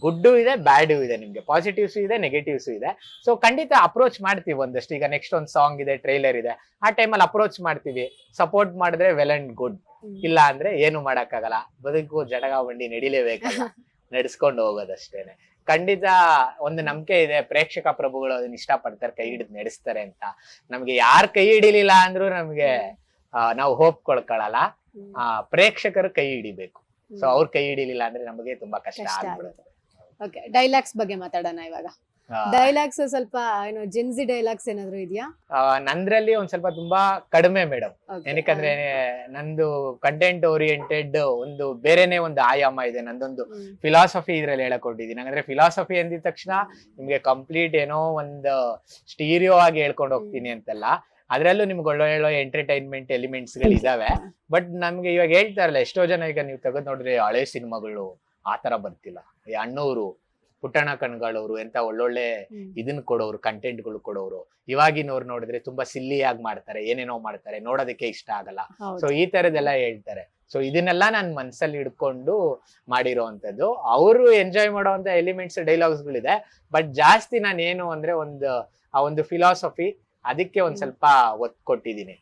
Speaker 2: ಗುಡ್ಡು ಇದೆ, ಬ್ಯಾಡು ಇದೆ, ನಿಮ್ಗೆ ಪಾಸಿಟಿವ್ಸ್ ಇದೆ, ನೆಗೆಟಿವ್ಸ್ ಇದೆ. ಸೊ ಖಂಡಿತ ಅಪ್ರೋಚ್ ಮಾಡ್ತೀವಿ ಒಂದಷ್ಟು. ಈಗ ನೆಕ್ಸ್ಟ್ ಒಂದು ಸಾಂಗ್ ಇದೆ, ಟ್ರೈಲರ್ ಇದೆ, ಆ ಟೈಮಲ್ಲಿ ಅಪ್ರೋಚ್ ಮಾಡ್ತೀವಿ. ಸಪೋರ್ಟ್ ಮಾಡಿದ್ರೆ ವೆಲ್ ಅಂಡ್ ಗುಡ್, ಇಲ್ಲ ಅಂದ್ರೆ ಏನು ಮಾಡಕ್ಕಾಗಲ್ಲ. ಬದುಕು ಜಟಗ ಬಂಡಿ ನಡಿಲೇಬೇಕಲ್ಲ, ನಡೆಸ್ಕೊಂಡು ಹೋಗೋದಷ್ಟೇನೆ. ಖಂಡಿತ ಒಂದು ನಂಬಿಕೆ ಇದೆ, ಪ್ರೇಕ್ಷಕ ಪ್ರಭುಗಳು ಅದನ್ನ ಇಷ್ಟ ಪಡ್ತಾರೆ, ಕೈ ಹಿಡಿದು ನಡೆಸ್ತಾರೆ ಅಂತ. ನಮ್ಗೆ ಯಾರು ಕೈ ಹಿಡಿಲಿಲ್ಲ ಅಂದ್ರೂ ನಮ್ಗೆ ನಾವು ಹೋಪ್ ಕೊಳ್ಕೊಳ್ಳಲ್ಲ. ಪ್ರೇಕ್ಷಕರು ಕೈ ಹಿಡಿಬೇಕು. ಸೊ ಅವ್ರ ಕೈ ಹಿಡಿಲಿಲ್ಲ ಅಂದ್ರೆ ನಮಗೆ ತುಂಬಾ ಕಷ್ಟ ಆಗ್ಬಿಡುತ್ತೆ.
Speaker 1: ಓಕೆ, ಡೈಲಾಗ್ಸ್ ಬಗ್ಗೆ ಮಾತಾಡೋಣ ಇವಾಗ. ಡೈಲಾಗ್ಸ್ ಸ್ವಲ್ಪ ಏನೋ ಜೆನ್ಸಿ ಡೈಲಾಗ್ಸ್ ಏನಾದ್ರು ಇದೆಯಾ?
Speaker 2: ನಂದ್ರಲ್ಲಿ ಒಂದ್ ಸ್ವಲ್ಪ ತುಂಬಾ ಕಡಿಮೆ ಮೇಡಮ್. ಏನಕ್ಕಂದ್ರೆ ನಂದು ಕಂಟೆಂಟ್ ಓರಿಯೆಂಟೆಡ್ ಒಂದು ಬೇರೆನೆ ಒಂದು ಆಯಾಮ ಇದೆ. ನಂದೊಂದು ಫಿಲಾಸಫಿ ಇದ್ರಲ್ಲಿ ಹೇಳಕೊಟ್ಟಿದ್ದೀನಿ. ಹಂಗಂದ್ರೆ ಫಿಲಾಸಫಿ ಅಂದಿದ ತಕ್ಷಣ ನಿಮ್ಗೆ ಕಂಪ್ಲೀಟ್ ಏನೋ ಒಂದು ಸ್ಟೀರಿಯೋ ಆಗಿ ಹೇಳ್ಕೊಂಡು ಹೋಗ್ತೀನಿ ಅಂತಲ್ಲ. ಅದ್ರಲ್ಲೂ ನಿಮ್ಗೆ ಒಳ್ಳೊಳ್ಳೆ ಎಂಟರ್ಟೈನ್ಮೆಂಟ್ ಎಲಿಮೆಂಟ್ಸ್ ಗಳು ಇದಾವೆ. ಬಟ್ ನಮ್ಗೆ ಇವಾಗ ಹೇಳ್ತಾರಲ್ಲ, ಎಷ್ಟೋ ಜನ ಈಗ ನೀವು ತೆಗೆದು ನೋಡಿದ್ರೆ ಹಳೆ ಸಿನಿಮಾಗಳು ಆತರ ಬರ್ತಿಲ್ಲ. ಈ ಅಣ್ಣವರು, ಪುಟ್ಟಣ ಕಣ್ಗಳವ್ರು ಎಂತ ಒಳ್ಳೊಳ್ಳೆ ಇದನ್ನ ಕೊಡೋರು, ಕಂಟೆಂಟ್ಗಳು ಕೊಡೋರು. ಇವಾಗಿನವ್ರು ನೋಡಿದ್ರೆ ತುಂಬಾ ಸಿಲ್ಲಿಯಾಗಿ ಮಾಡ್ತಾರೆ, ಏನೇನೋ ಮಾಡ್ತಾರೆ, ನೋಡೋದಕ್ಕೆ ಇಷ್ಟ ಆಗಲ್ಲ. ಸೊ ಈ ತರದೆಲ್ಲ ಹೇಳ್ತಾರೆ. ಸೊ ಇದನ್ನೆಲ್ಲ ನಾನ್ ಮನ್ಸಲ್ಲಿ ಹಿಡ್ಕೊಂಡು ಮಾಡಿರೋವಂಥದ್ದು. ಅವರು ಎಂಜಾಯ್ ಮಾಡೋವಂತ ಎಲಿಮೆಂಟ್ಸ್, ಡೈಲಾಗ್ಸ್ ಗಳಿದೆ. ಬಟ್ ಜಾಸ್ತಿ ನಾನು ಏನು ಅಂದ್ರೆ ಆ ಒಂದು ಫಿಲಾಸಫಿ, ಅದಕ್ಕೆ ಒಂದ್ ಸ್ವಲ್ಪ ಒತ್ತು ಕೊಟ್ಟಿದ್ದೀನಿ.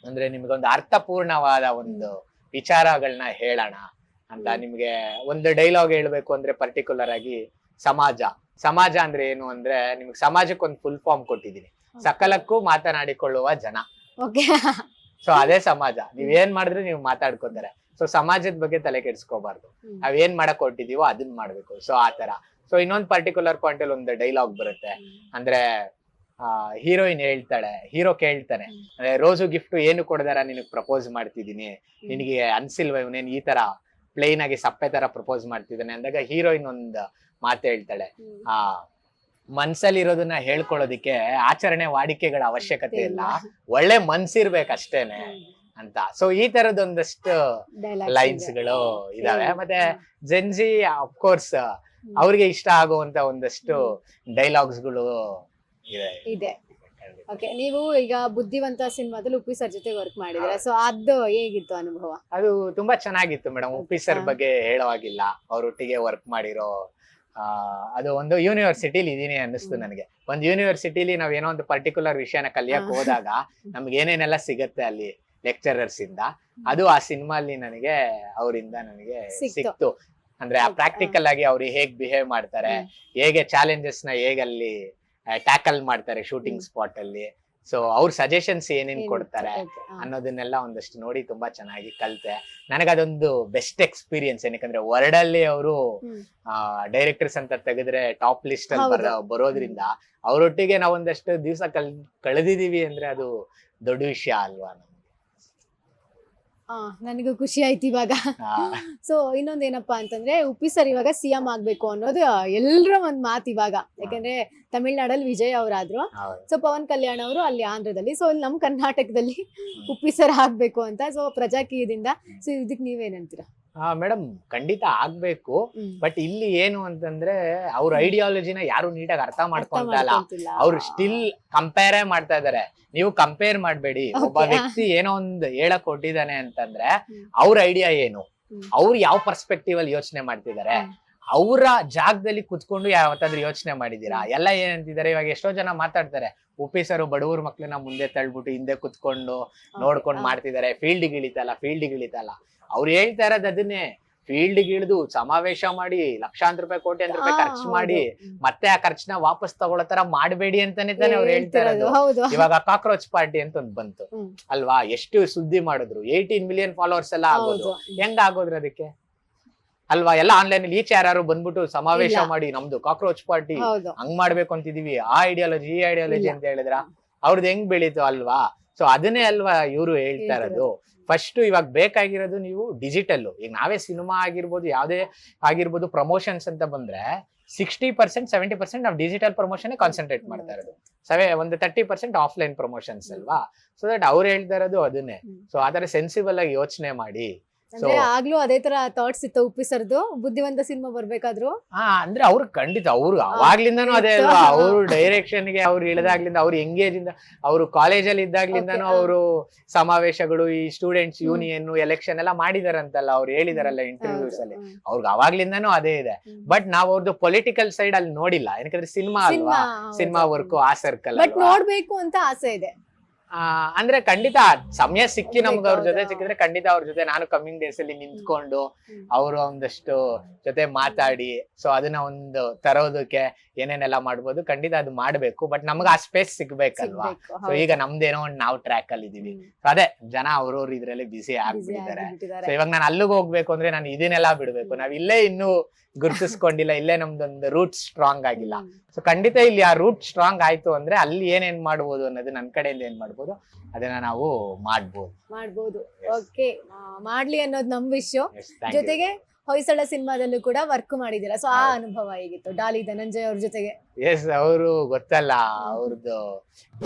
Speaker 2: ಅಂದ್ರೆ ನಿಮ್ಗೊಂದು ಅರ್ಥಪೂರ್ಣವಾದ ಒಂದು ವಿಚಾರಗಳನ್ನ ಹೇಳೋಣ ಅಂತ. ನಿಮ್ಗೆ ಒಂದು ಡೈಲಾಗ್ ಹೇಳ್ಬೇಕು ಅಂದ್ರೆ ಪರ್ಟಿಕ್ಯುಲರ್ ಆಗಿ ಸಮಾಜ ಅಂದ್ರೆ ಏನು ಅಂದ್ರೆ, ನಿಮ್ಗೆ ಸಮಾಜಕ್ಕೆ ಒಂದು ಫುಲ್ ಫಾರ್ಮ್ ಕೊಟ್ಟಿದ್ದೀನಿ. ಸಕಲಕ್ಕೂ ಮಾತನಾಡಿಕೊಳ್ಳುವ ಜನ. ಸೊ ಅದೇ ಸಮಾಜ. ನೀವೇನ್ ಮಾಡಿದ್ರೆ ನೀವು ಮಾತಾಡ್ಕೋತಾರೆ. ಸೊ ಸಮಾಜದ ಬಗ್ಗೆ ತಲೆ ಕೆಡ್ಸ್ಕೋಬಾರ್ದು. ನಾವೇನ್ ಮಾಡಕ್ ಹೊಟ್ಟಿದೀವೋ ಅದನ್ನ ಮಾಡ್ಬೇಕು. ಸೊ ಆತರ. ಸೊ ಇನ್ನೊಂದು ಪರ್ಟಿಕ್ಯುಲರ್ ಪಾಯಿಂಟ್ ಅಲ್ಲಿ ಒಂದು ಡೈಲಾಗ್ ಬರುತ್ತೆ. ಅಂದ್ರೆ ಹೀರೋಯಿನ್ ಹೇಳ್ತಾಳೆ, ಹೀರೋ ಕೇಳ್ತಾನೆ, ಅಂದ್ರೆ ರೋಸು ಗಿಫ್ಟ್ ಏನು ಕೊಡದಾರ ನಿನಗ್ ಪ್ರಪೋಸ್ ಮಾಡ್ತಿದೀನಿ, ನಿನಗೆ ಅನ್ಸಿಲ್ವ ಇವನೇನ್ ಈ ತರ ಪ್ಲೇನ್ ಆಗಿ ಸಪ್ಪೆ ತರ ಪ್ರಪೋಸ್ ಮಾಡ್ತಿದ್ದಾನೆ ಅಂದಾಗ ಹೀರೋಯಿನ್ ಒಂದ್ ಮಾತು ಹೇಳ್ತಾಳೆ, ಮನ್ಸಲ್ಲಿ ಇರೋದನ್ನ ಹೇಳ್ಕೊಳ್ಳೋದಿಕ್ಕೆ ಆಚರಣೆ ವಾಡಿಕೆಗಳ ಅವಶ್ಯಕತೆ ಇಲ್ಲ, ಒಳ್ಳೆ ಮನ್ಸಿರ್ಬೇಕಷ್ಟೇನೆ ಅಂತ. ಸೊ ಈ ತರದೊಂದಷ್ಟು ಲೈನ್ಸ್ ಗಳು ಇದಾವೆ. ಮತ್ತೆ ಜೆನ್ಜಿ ಅಫ್ಕೋರ್ಸ್ ಅವ್ರಿಗೆ ಇಷ್ಟ ಆಗುವಂತ ಒಂದಷ್ಟು ಡೈಲಾಗ್ಸ್ ಗಳು
Speaker 1: ಇದೆ. ಓಕೆ, ನೀವು ಈಗ ಬುದ್ಧಿವಂತ ಸಿನಿಮಾದಲ್ಲಿ ಉಪ್ಪಿ ಸರ್ ಜೊತೆ ವರ್ಕ್ ಮಾಡಿದ್ರೆ, ಸೊ ಅದು ಹೇಗಿತ್ತು ಅನುಭವ?
Speaker 2: ಅದು ತುಂಬಾ ಚೆನ್ನಾಗಿತ್ತು ಮೇಡಮ್. ಉಪ್ಪಿ ಸರ್ ಬಗ್ಗೆ ಹೇಳೋವಾಗಿಲ್ಲ, ಅವ್ರೊಟ್ಟಿಗೆ ವರ್ಕ್ ಮಾಡಿರೋ ಅದು ಒಂದು ಯೂನಿವರ್ಸಿಟಿಲಿ ಇದೀನಿ ಅನ್ನಿಸ್ತು ನನಗೆ. ಒಂದು ಯೂನಿವರ್ಸಿಟಿಲಿ ನಾವ್ ಏನೋ ಒಂದು ಪರ್ಟಿಕ್ಯುಲರ್ ವಿಷಯನ ಕಲಿಯಕ್ ಹೋದಾಗ ನಮ್ಗೆ ಏನೇನೆಲ್ಲ ಸಿಗತ್ತೆ ಅಲ್ಲಿ ಲೆಕ್ಚರರ್ಸ್ ಇಂದ, ಅದು ಆ ಸಿನಿಮಾಲಿ ನನಗೆ ಅವರಿಂದ ನನಗೆ ಸಿಕ್ತು. ಅಂದ್ರೆ ಆ ಪ್ರಾಕ್ಟಿಕಲ್ ಆಗಿ ಅವ್ರು ಹೇಗ್ ಬಿಹೇವ್ ಮಾಡ್ತಾರೆ, ಹೇಗೆ ಚಾಲೆಂಜಸ್ ನ ಹೇಗಲ್ಲಿ ಟ್ಯಾಕಲ್ ಮಾಡ್ತಾರೆ ಶೂಟಿಂಗ್ ಸ್ಪಾಟ್ ಅಲ್ಲಿ. ಸೊ ಅವ್ರ ಸಜೆಷನ್ಸ್ ಏನೇನ್ ಕೊಡ್ತಾರೆ ಅನ್ನೋದನ್ನೆಲ್ಲ ಒಂದಷ್ಟು ನೋಡಿ ತುಂಬಾ ಚೆನ್ನಾಗಿ ಕಲ್ತೆ. ನನಗದೊಂದು ಬೆಸ್ಟ್ ಎಕ್ಸ್ಪೀರಿಯನ್ಸ್. ಏನಕ್ಕಂದ್ರೆ ವರ್ಡ್ ಅಲ್ಲಿ ಅವರು ಡೈರೆಕ್ಟರ್ಸ್ ಅಂತ ತೆಗೆದ್ರೆ ಟಾಪ್ ಲಿಸ್ಟ್ ಅಲ್ಲಿ ಬರೋದ್ರಿಂದ ಅವರೊಟ್ಟಿಗೆ ನಾವು ಒಂದಷ್ಟು ದಿವಸ ಕಳೆದಿದೀವಿ ಅಂದ್ರೆ ಅದು ದೊಡ್ಡ ವಿಷಯ ಅಲ್ವಾ ನಮ್ಗೆ.
Speaker 1: ನನಗೂ ಖುಷಿ ಆಯ್ತು ಇವಾಗ. ಸೊ ಇನ್ನೊಂದೇನಪ್ಪಾ ಅಂತಂದ್ರೆ, ಉಪ್ಪಿ ಸರ್ ಇವಾಗ ಸಿಎಂ ಆಗ್ಬೇಕು ಅನ್ನೋದು ಎಲ್ರ ಒಂದ್ ಮಾತು ಇವಾಗ. ಯಾಕಂದ್ರೆ ತಮಿಳ್ನಾಡಲ್ಲಿ ವಿಜಯ್ ಅವರಾದ್ರು, ಸೊ ಪವನ್ ಕಲ್ಯಾಣ್ ಅವರು ಅಲ್ಲಿ ಆಂಧ್ರದಲ್ಲಿ, ಸೊ ನಮ್ ಕರ್ನಾಟಕದಲ್ಲಿ ಉಪ್ಪಿ ಸರ್ ಆಗ್ಬೇಕು ಅಂತ. ಸೊ ಪ್ರಜಾಕೀಯದಿಂದ ಸೊ ಇದಕ್ ನೀವೇನಂತೀರಾ?
Speaker 2: ಮೇಡಮ್ ಖಂಡಿತ ಆಗ್ಬೇಕು. ಬಟ್ ಇಲ್ಲಿ ಏನು ಅಂತಂದ್ರೆ ಅವ್ರ ಐಡಿಯಾಲಜಿನ ಯಾರು ನೀಟಾಗಿ ಅರ್ಥ ಮಾಡ್ಕೊಂತಲ್ಲ. ಅವ್ರು ಸ್ಟಿಲ್ ಕಂಪೇರೇ ಮಾಡ್ತಾ ಇದಾರೆ. ನೀವು ಕಂಪೇರ್ ಮಾಡ್ಬೇಡಿ. ಒಬ್ಬ ವ್ಯಕ್ತಿ ಏನೋ ಒಂದ್ ಹೇಳಕ್ ಕೊಟ್ಟಿದ್ದಾನೆ ಅಂತಂದ್ರೆ ಅವ್ರ ಐಡಿಯಾ ಏನು, ಅವ್ರು ಯಾವ ಪರ್ಸ್ಪೆಕ್ಟಿವ್ ಅಲ್ಲಿ ಯೋಚನೆ ಮಾಡ್ತಿದ್ದಾರೆ, ಅವರ ಜಾಗದಲ್ಲಿ ಕುತ್ಕೊಂಡು ಯಾವತ್ತಾದ್ರೂ ಯೋಚನೆ ಮಾಡಿದೀರಾ? ಎಲ್ಲ ಏನಂತಿದ್ದಾರೆ ಇವಾಗ, ಎಷ್ಟೋ ಜನ ಮಾತಾಡ್ತಾರೆ ಉಪ್ಪಿ ಸರ್ ಬಡವ್ರ ಮಕ್ಳನ್ನ ಮುಂದೆ ತಳ್ಬಿಟ್ಟು ಹಿಂದೆ ಕುತ್ಕೊಂಡು ನೋಡ್ಕೊಂಡು ಮಾಡ್ತಿದ್ದಾರೆ, ಫೀಲ್ಡ್ ಇಳಿತಲ್ಲ. ಅವ್ರು ಹೇಳ್ತಾ ಇರೋದು ಅದನ್ನೇ, ಫೀಲ್ಡ್ ಇಳಿದು ಸಮಾವೇಶ ಮಾಡಿ ಲಕ್ಷಾಂತರ ರೂಪಾಯಿ ಕೋಟ್ಯಾಂತರ ರೂಪಾಯಿ ಖರ್ಚು ಮಾಡಿ ಮತ್ತೆ ಆ ಖರ್ಚನ್ನ ವಾಪಸ್ ತಗೊಳ್ಳೋ ತರ ಮಾಡಬೇಡಿ ಅಂತಾನೆ ತಾನೆ ಅವ್ರು ಹೇಳ್ತಾ ಇರೋದು. ಇವಾಗ ಕಾಕ್ರೋಚ್ ಪಾರ್ಟಿ ಅಂತ ಒಂದ್ ಬಂತು ಅಲ್ವಾ, ಎಷ್ಟು ಸುದ್ದಿ ಮಾಡಿದ್ರು, 18 ಮಿಲಿಯನ್ ಫಾಲೋವರ್ಸ್ ಎಲ್ಲ ಆಗೋದು. ಹೆಂಗ್ ಆಗೋದ್ರ ಅದಕ್ಕೆ ಅಲ್ವಾ? ಎಲ್ಲ ಆನ್ಲೈನ್ ಅಲ್ಲಿ ಈಚೆ ಯಾರು ಬಂದ್ಬಿಟ್ಟು ಸಮಾವೇಶ ಮಾಡಿ ನಮ್ದು ಕಾಕ್ರೋಚ್ ಪಾರ್ಟಿ ಹಂಗ್ ಮಾಡ್ಬೇಕು ಅಂತಿದೀವಿ, ಆ ಐಡಿಯಾಲಜಿ ಈ ಐಡಿಯಾಲಜಿ ಅಂತ ಹೇಳಿದ್ರ ಅವ್ರದ್ದು ಹೆಂಗ್ ಬೆಳೀತು ಅಲ್ವಾ? ಸೊ ಅದನ್ನೇ ಅಲ್ವಾ ಇವ್ರು ಹೇಳ್ತಾ ಇರೋದು. ಫಸ್ಟ್ ಇವಾಗ ಬೇಕಾಗಿರೋದು ನೀವು ಡಿಜಿಟಲ್. ಈಗ ನಾವೇ ಸಿನಿಮಾ ಆಗಿರ್ಬೋದು, ಯಾವ್ದೇ ಆಗಿರ್ಬೋದು, ಪ್ರಮೋಷನ್ಸ್ ಅಂತ ಬಂದ್ರೆ 60% 70% ನಾವು ಡಿಜಿಟಲ್ ಪ್ರಮೋಷನ್ ಕಾನ್ಸಂಟ್ರೇಟ್ ಮಾಡ್ತಾ ಇರೋದು, ಒಂದು 30% ಆಫ್ಲೈನ್ ಪ್ರಮೋಷನ್ಸ್ ಅಲ್ವಾ? ಸೊ ದಟ್ ಅವ್ರು ಹೇಳ್ತಾ ಇರೋದು ಅದನ್ನೇ. ಸೊ ಆತರ ಸೆನ್ಸಿಬಲ್ ಆಗಿ ಯೋಚನೆ ಮಾಡಿ.
Speaker 1: ಅಂದ್ರೆ ಆಗ್ಲೂ ಅದೇ ತರ ಥಾಟ್ಸ್ ಇತ್ತು ಉಪ್ಪಿ ಸರ್ದು, ಬುದ್ಧಿವಂತ ಸಿನಿಮಾ ಬರ್ಬೇಕಾದ್ರು.
Speaker 2: ಅಂದ್ರೆ ಅವ್ರು ಖಂಡಿತ, ಅವ್ರು ಅವಾಗ್ಲಿಂದಾನು ಅದೇ ಅಲ್ವಾ, ಅವ್ರು ಡೈರೆಕ್ಷನ್ ಗೆ ಅವ್ರು ಇಳಿದಾಗ್ಲಿಂದ, ಅವ್ರು ಎಂಗೇಜ್ ಇಂದ, ಅವರು ಕಾಲೇಜಲ್ಲಿ ಇದ್ದಾಗ್ಲಿಂದಾನು ಅವರು ಸಮಾವೇಶಗಳು, ಈ ಸ್ಟೂಡೆಂಟ್ಸ್ ಯೂನಿಯನ್ ಎಲೆಕ್ಷನ್ ಎಲ್ಲ ಮಾಡಿದಾರಂತಲ್ಲ, ಅವ್ರು ಹೇಳಿದಾರಲ್ಲ ಇಂಟರ್ವ್ಯೂಸ್ ಅಲ್ಲಿ, ಅವ್ರಿಗೆ ಅವಾಗ್ಲಿಂದಾನು ಅದೇ ಇದೆ. ಬಟ್ ನಾವ್ ಅವ್ರದ್ದು ಪೊಲಿಟಿಕಲ್ ಸೈಡ್ ಅಲ್ಲಿ ನೋಡಿಲ್ಲ, ಯಾಕಂದ್ರೆ ಸಿನಿಮಾ ಅಲ್ವಾ, ಸಿನಿಮಾ ವರ್ಕ್ ಆ ಸರ್ಕಲ್
Speaker 1: ನೋಡ್ಬೇಕು ಅಂತ ಆಸೆ ಇದೆ.
Speaker 2: ಅಂದ್ರೆ ಖಂಡಿತ ಸಮಯ ಸಿಕ್ಕಿ ನಮ್ಗೆ ಅವ್ರ ಜೊತೆ ಸಿಕ್ಕಿದ್ರೆ ಖಂಡಿತ ಅವ್ರ ಜೊತೆ ನಾನು ಕಮ್ಮಿಂಗ್ ಡೇಸ್ ಅಲ್ಲಿ ನಿಂತ್ಕೊಂಡು ಅವರು ಒಂದಷ್ಟು ಜೊತೆ ಮಾತಾಡಿ, ಸೊ ಅದನ್ನ ಒಂದು ತರೋದಕ್ಕೆ ಏನೇನೆಲ್ಲ ಮಾಡ್ಬೋದು, ಖಂಡಿತ ಅದು ಮಾಡ್ಬೇಕು. ಬಟ್ ನಮ್ಗೆ ಆ ಸ್ಪೇಸ್ ಸಿಗ್ಬೇಕಲ್ವಾ? ಸೊ ಈಗ ನಮ್ದೇನೋ ಒಂದು ನಾವು ಟ್ರ್ಯಾಕ್ ಅಲ್ಲಿ ಇದೀವಿ, ಸೊ ಅದೇ ಜನ ಅವ್ರವ್ರ ಇದ್ರಲ್ಲಿ ಬಿಸಿ ಆಗ್ಬಿಟ್ಟಿದ್ದಾರೆ. ಸೊ ಇವಾಗ ನಾನು ಅಲ್ಲಿಗೆ ಹೋಗ್ಬೇಕು ಅಂದ್ರೆ ನಾನು ಇದನ್ನೆಲ್ಲ ಬಿಡ್ಬೇಕು, ನಾವ್ ಇಲ್ಲೇ ಇನ್ನೂ ಗುರುತಿಸ್ಕೊಂಡಿಲ್ಲ, ಇಲ್ಲೇ ನಮ್ದೊಂದು ರೂಟ್ ಸ್ಟ್ರಾಂಗ್ ಆಗಿಲ್ಲ. ಸೊ ಖಂಡಿತ ಇಲ್ಲಿ ಆ ರೂಟ್ ಸ್ಟ್ರಾಂಗ್ ಆಯ್ತು ಅಂದ್ರೆ ಅಲ್ಲಿ ಏನೇನ್ ಮಾಡ್ಬೋದು ಅನ್ನೋದು ನನ್ನ ಕಡೆಯಿಂದ ಏನ್ ಮಾಡ್ಬೋದು ಅದನ್ನ ನಾವು ಮಾಡ್ಬೋದು.
Speaker 1: ಓಕೆ, ಮಾಡ್ಲಿ ಅನ್ನೋದು ನಮ್ ವಿಷಯ. ಜೊತೆಗೆ ಹೊಯ್ಸಳ ಸಿನಿಮಾದಲ್ಲೂ ಕೂಡ ವರ್ಕ್ ಮಾಡಿದೀರಾ, ಸೊ ಆ ಅನುಭವ ಹೇಗಿತ್ತು ಡಾಲಿ ಧನಂಜಯ್ ಅವ್ರ ಜೊತೆಗೆ?
Speaker 2: ಎಸ್, ಅವರು ಗೊತ್ತಲ್ಲ, ಅವ್ರದ್ದು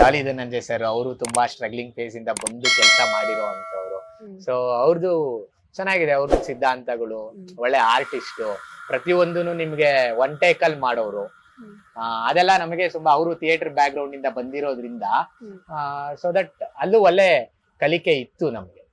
Speaker 2: ಡಾಲಿ ಧನಂಜಯ್ ಸರ್, ಅವರು ತುಂಬಾ ಸ್ಟ್ರಗ್ಲಿಂಗ್ ಫೇಸ್ ಇಂದ ಬಂದು ಕೆಲಸ ಮಾಡಿರೋ ಅಂತವ್ರು. ಸೊ ಅವ್ರದ್ದು ಚೆನ್ನಾಗಿದೆ, ಅವ್ರದ್ದು ಸಿದ್ಧಾಂತಗಳು, ಒಳ್ಳೆ ಆರ್ಟಿಸ್ಟ್, ಪ್ರತಿಯೊಂದನು ನಿಮ್ಗೆ ಒನ್ ಟೇಕ್ ಅಲ್ಲಿ ಮಾಡೋರು. ಅದೆಲ್ಲ ನಮಗೆ ತುಂಬಾ, ಅವರು ಥಿಯೇಟರ್ ಬ್ಯಾಕ್ ಗ್ರೌಂಡ್ ಇಂದ ಬಂದಿರೋದ್ರಿಂದ ಸೊ ದಟ್ ಅಲ್ಲೂ ಒಳ್ಳೆ ಕಲಿಕೆ ಇತ್ತು ನಮ್ಗೆ.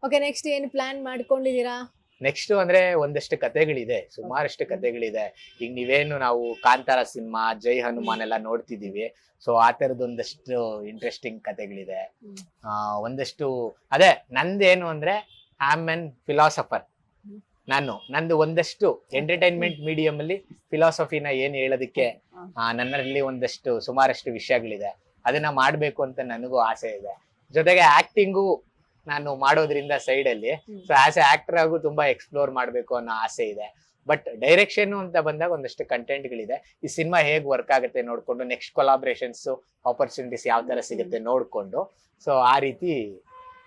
Speaker 1: ಓಕೆ, ನೆಕ್ಸ್ಟ್ ಏನು ಪ್ಲಾನ್ ಮಾಡ್ಕೊಂಡಿದೀರಾ?
Speaker 2: ನೆಕ್ಸ್ಟ್ ಅಂದ್ರೆ ಒಂದಷ್ಟು ಕಥೆಗಳಿದೆ, ಸುಮಾರಷ್ಟು ಕಥೆಗಳಿದೆ. ಈಗ ನೀವೇನು ನಾವು ಕಾಂತಾರ ಸಿನಿಮಾ, ಜೈ ಹನುಮಾನ್ ಎಲ್ಲ ನೋಡ್ತಿದೀವಿ, ಸೊ ಆ ತರದ್ ಒಂದಷ್ಟು ಇಂಟ್ರೆಸ್ಟಿಂಗ್ ಕಥೆಗಳಿದೆ. ಒಂದಷ್ಟು ಅದೇ ನಂದೇನು ಅಂದ್ರೆ ಐ ಆಮ್ ಎನ್ ಫಿಲಾಸಫರ್. ನಂದು ಒಂದಷ್ಟು ಎಂಟರ್ಟೈನ್ಮೆಂಟ್ ಮೀಡಿಯಂ ಅಲ್ಲಿ ಫಿಲಾಸಫಿನ ಏನ್ ಹೇಳೋದಕ್ಕೆ ನನ್ನಲ್ಲಿ ಒಂದಷ್ಟು ಸುಮಾರಷ್ಟು ವಿಷಯಗಳಿದೆ, ಅದನ್ನ ಮಾಡ್ಬೇಕು ಅಂತ ನನಗೂ ಆಸೆ ಇದೆ. ಜೊತೆಗೆ ಆಕ್ಟಿಂಗು ನಾನು ಮಾಡೋದ್ರಿಂದ ಸೈಡ್ ಅಲ್ಲಿ, ಸೊ ಆಸ್ ಎ ಆಕ್ಟರ್ ಆಗು ತುಂಬಾ ಎಕ್ಸ್ಪ್ಲೋರ್ ಮಾಡ್ಬೇಕು ಅನ್ನೋ ಆಸೆ ಇದೆ. ಬಟ್ ಡೈರೆಕ್ಷನ್ ಅಂತ ಬಂದಾಗ ಒಂದಷ್ಟು ಕಂಟೆಂಟ್ ಗಳಿದೆ. ಈ ಸಿನಿಮಾ ಹೇಗ್ ವರ್ಕ್ ಆಗುತ್ತೆ ನೋಡ್ಕೊಂಡು, ನೆಕ್ಸ್ಟ್ ಕೊಲಾಬ್ರೇಷನ್ಸ್ ಆಪರ್ಚುನಿಟೀಸ್ ಯಾವ ತರ ಸಿಗುತ್ತೆ ನೋಡ್ಕೊಂಡು, ಸೊ ಆ ರೀತಿ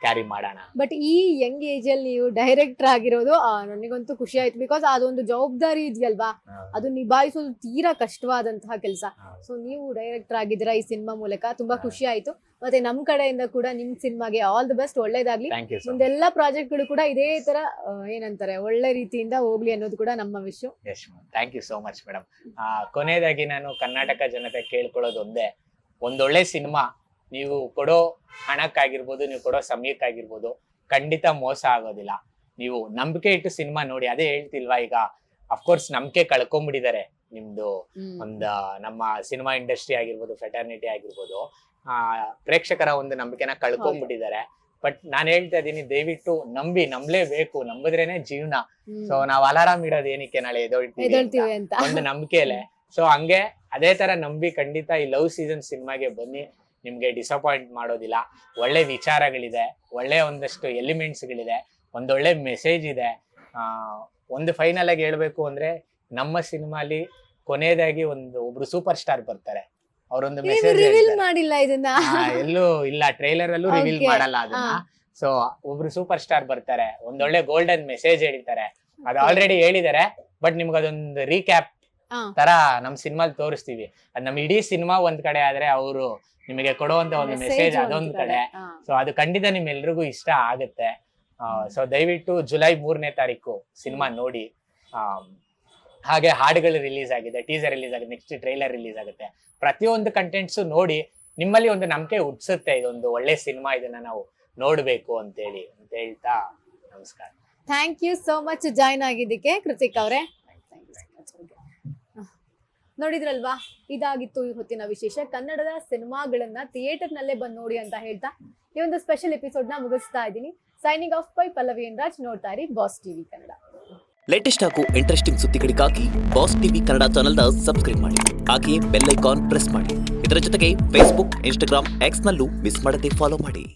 Speaker 2: ಕ್ಯಾರಿ ಮಾಡೋಣ.
Speaker 1: ಬಟ್ ಈ ಯಂಗ್ ಏಜ್ ಅಲ್ಲಿ ನೀವು ಡೈರೆಕ್ಟರ್ ಆಗಿರೋದು ನನಗಂತೂ ಖುಷಿ ಆಯ್ತು. ಬಿಕಾಸ್ ಅದೊಂದು ಜವಾಬ್ದಾರಿ ಇದೆಯಲ್ವಾ, ಅದು ನಿಭಾಯಿಸೋದು ತೀರಾ ಕಷ್ಟವಾದಂತಹ ಕೆಲಸ. ಸೊ ನೀವು ಡೈರೆಕ್ಟರ್ ಆಗಿದ್ದೀರಾ ಈ ಸಿನಿಮಾ ಮೂಲಕ, ತುಂಬಾ ಖುಷಿ ಆಯ್ತು. ಮತ್ತೆ ನಮ್ ಕಡೆಯಿಂದ ಕೂಡ ನಿಮ್ ಸಿನಿಮಾಗೆ ಆಲ್ ದಿ ಬೆಸ್ಟ್, ಒಳ್ಳೇದಾಗ್ಲಿ. ಮುಂದೆಲ್ಲ ಪ್ರಾಜೆಕ್ಟ್ ಗಳು ಕೂಡ ಇದೇ ತರ ಏನಂತಾರೆ ಒಳ್ಳೆ ರೀತಿಯಿಂದ ಹೋಗ್ಲಿ ಅನ್ನೋದು ಕೂಡ ನಮ್ಮ ವಿಷಯ.
Speaker 2: Thank you so much madam. ಕೊನೆಯದಾಗಿ ನಾನು ಕರ್ನಾಟಕ ಜನತೆ ಕೇಳ್ಕೊಳ್ಳೋದು ಒಂದೇ, ಒಂದೊಳ್ಳೆ ಸಿನಿಮಾ ನೀವು ಕೊಡೋ ಹಣಕ್ಕಾಗಿರ್ಬೋದು, ನೀವು ಕೊಡೋ ಸಮಯಕ್ಕಾಗಿರ್ಬೋದು, ಖಂಡಿತ ಮೋಸ ಆಗೋದಿಲ್ಲ. ನೀವು ನಂಬಿಕೆ ಇಟ್ಟು ಸಿನಿಮಾ ನೋಡಿ. ಅದೇ ಹೇಳ್ತಿಲ್ವಾ, ಈಗ ಅಫ್ಕೋರ್ಸ್ ನಂಬಿಕೆ ಕಳ್ಕೊಂಡ್ಬಿಟ್ಟಿದ್ದಾರೆ ನಿಮ್ದು ನಮ್ಮ ಸಿನಿಮಾ ಇಂಡಸ್ಟ್ರಿ ಆಗಿರ್ಬೋದು, ಫೆಟರ್ನಿಟಿ ಆಗಿರ್ಬೋದು, ಪ್ರೇಕ್ಷಕರ ಒಂದು ನಂಬಿಕೆನ ಕಳ್ಕೊಂಡ್ಬಿಟ್ಟಿದ್ದಾರೆ. ಬಟ್ ನಾನು ಹೇಳ್ತಾ ಇದೀನಿ, ದಯವಿಟ್ಟು ನಂಬಲೇಬೇಕು, ನಂಬಿದ್ರೇನೆ ಜೀವನ. ಸೊ ನಾವ್ ಅಲಾರಾಮ್ ಇಡೋದು ಏನಕ್ಕೆ, ನಾಳೆ ಎದ್ದೇಳ್ತೀವಿ ಅಂತ ಒಂದು ನಂಬಿಕೆಲೆ. ಸೊ ಹಂಗೆ ಅದೇ ತರ ನಂಬಿ ಖಂಡಿತ ಈ ಲವ್ ಸೀಸನ್ ಸಿನಿಮಾಗೆ ಬನ್ನಿ, ನಿಮ್ಗೆ ಡಿಸಪಾಯಿಂಟ್ ಮಾಡೋದಿಲ್ಲ. ಒಳ್ಳೆ ವಿಚಾರಗಳಿದೆ, ಒಳ್ಳೆ ಒಂದಷ್ಟು ಎಲಿಮೆಂಟ್ಸ್ ಗಳಿದೆ, ಒಂದೊಳ್ಳೆ ಮೆಸೇಜ್ ಇದೆ. ಒಂದು ಫೈನಲ್ ಆಗಿ ಹೇಳ್ಬೇಕು ಅಂದ್ರೆ, ನಮ್ಮ ಸಿನಿಮಾಲಿ ಕೊನೆಯದಾಗಿ ಒಬ್ರು ಸೂಪರ್ ಸ್ಟಾರ್ ಬರ್ತಾರೆ, ಅವರೊಂದು ಮೆಸೇಜ್
Speaker 1: ಮಾಡಿಲ್ಲ ಇದನ್ನ,
Speaker 2: ಎಲ್ಲೂ ಇಲ್ಲ, ಟ್ರೈಲರ್ ಅಲ್ಲೂ ರಿವೀಲ್ ಮಾಡಲ್ಲ ಅದನ್ನ. ಸೊ ಒಬ್ರು ಸೂಪರ್ ಸ್ಟಾರ್ ಬರ್ತಾರೆ, ಒಂದೊಳ್ಳೆ ಗೋಲ್ಡನ್ ಮೆಸೇಜ್ ಹೇಳಿದ್ದಾರೆ. ಅದು ಆಲ್ರೆಡಿ ಹೇಳಿದ್ದಾರೆ, ಬಟ್ ನಿಮ್ಗೆ ಅದೊಂದು ರೀಕ್ಯಾಪ್ ತರ ನಮ್ ಸಿನಿಮಾಲ್ ತೋರಿಸ್ತೀವಿ. ಅದ್ ನಮ್ ಇಡೀ ಸಿನಿಮಾ ಒಂದ್ ಕಡೆ ಆದ್ರೆ, ಅವರು ನಿಮಗೆ ಕೊಡುವಂತ ಒಂದು ಮೆಸೇಜ್ ಅದೊಂದ್ ಕಡೆ. ಸೊ ಅದು ಖಂಡಿತ ನಿಮ್ಮೆಲ್ರಿಗೂ ಇಷ್ಟ ಆಗುತ್ತೆ. ಸೊ ದಯವಿಟ್ಟು ಜುಲೈ 3ನೇ ತಾರೀಕು ಸಿನಿಮಾ ನೋಡಿ. ಹಾಗೆ ಹಾಡುಗಳು ರಿಲೀಸ್ ಆಗಿದೆ, ಟೀಸರ್ ರಿಲೀಸ್ ಆಗಿದೆ, ನೆಕ್ಸ್ಟ್ ಟ್ರೈಲರ್ ರಿಲೀಸ್ ಆಗುತ್ತೆ. ಪ್ರತಿಯೊಂದು ಕಂಟೆಂಟ್ಸ್ ನೋಡಿ, ನಿಮ್ಮಲ್ಲಿ ಒಂದು ನಂಬಿಕೆ ಹುಟ್ಟಿಸುತ್ತೆ, ಇದೊಂದು ಒಳ್ಳೆ ಸಿನಿಮಾ, ಇದನ್ನ ನಾವು ನೋಡ್ಬೇಕು ಅಂತ ಹೇಳ್ತಾ ನಮಸ್ಕಾರ.
Speaker 1: Thank you so much join ಆಗಿದ್ದಕ್ಕೆ ಕೃತಿಕ್ ಅವರೇ. ನೋಡಿದ್ರಲ್ವಾ, ಇದಾಗಿತ್ತು ಈ ಹೊತ್ತಿನ ವಿಶೇಷ. ಕನ್ನಡದ ಸಿನಿಮಾಗಳನ್ನ ಥಿಯೇಟರ್ ನಲ್ಲೇ ಬಂದು ನೋಡಿ ಅಂತ ಹೇಳ್ತಾ ಈ ಒಂದು ಸ್ಪೆಷಲ್ ಎಪಿಸೋಡ್ ನ ಮುಗಿಸ್ತಾ ಇದ್ದೀನಿ. Signing off by Pallavi N Raj. ನೋಡ್ತಾ ಇರಿ ಬಾಸ್ ಟಿವಿ ಕನ್ನಡ.
Speaker 3: ಲೇಟೆಸ್ಟ್ ಹಾಗೂ ಇಂಟ್ರೆಸ್ಟಿಂಗ್ ಸುದ್ದಿಗಳಿಗಾಗಿ ಬಾಸ್ ಟಿವಿ ಕನ್ನಡ ಚಾನೆಲ್ನ ಸಬ್ಸ್ಕ್ರೈಬ್ ಮಾಡಿ. ಹಾಗೆಯೇ ಬೆಲ್ ಐಕಾನ್ ಪ್ರೆಸ್ ಮಾಡಿ. ಇದರ ಜೊತೆಗೆ ಫೇಸ್ಬುಕ್, ಇನ್ಸ್ಟಾಗ್ರಾಮ್, ಎಕ್ಸ್ ನಲ್ಲೂ ಮಿಸ್ ಮಾಡದೆ ಫಾಲೋ ಮಾಡಿ.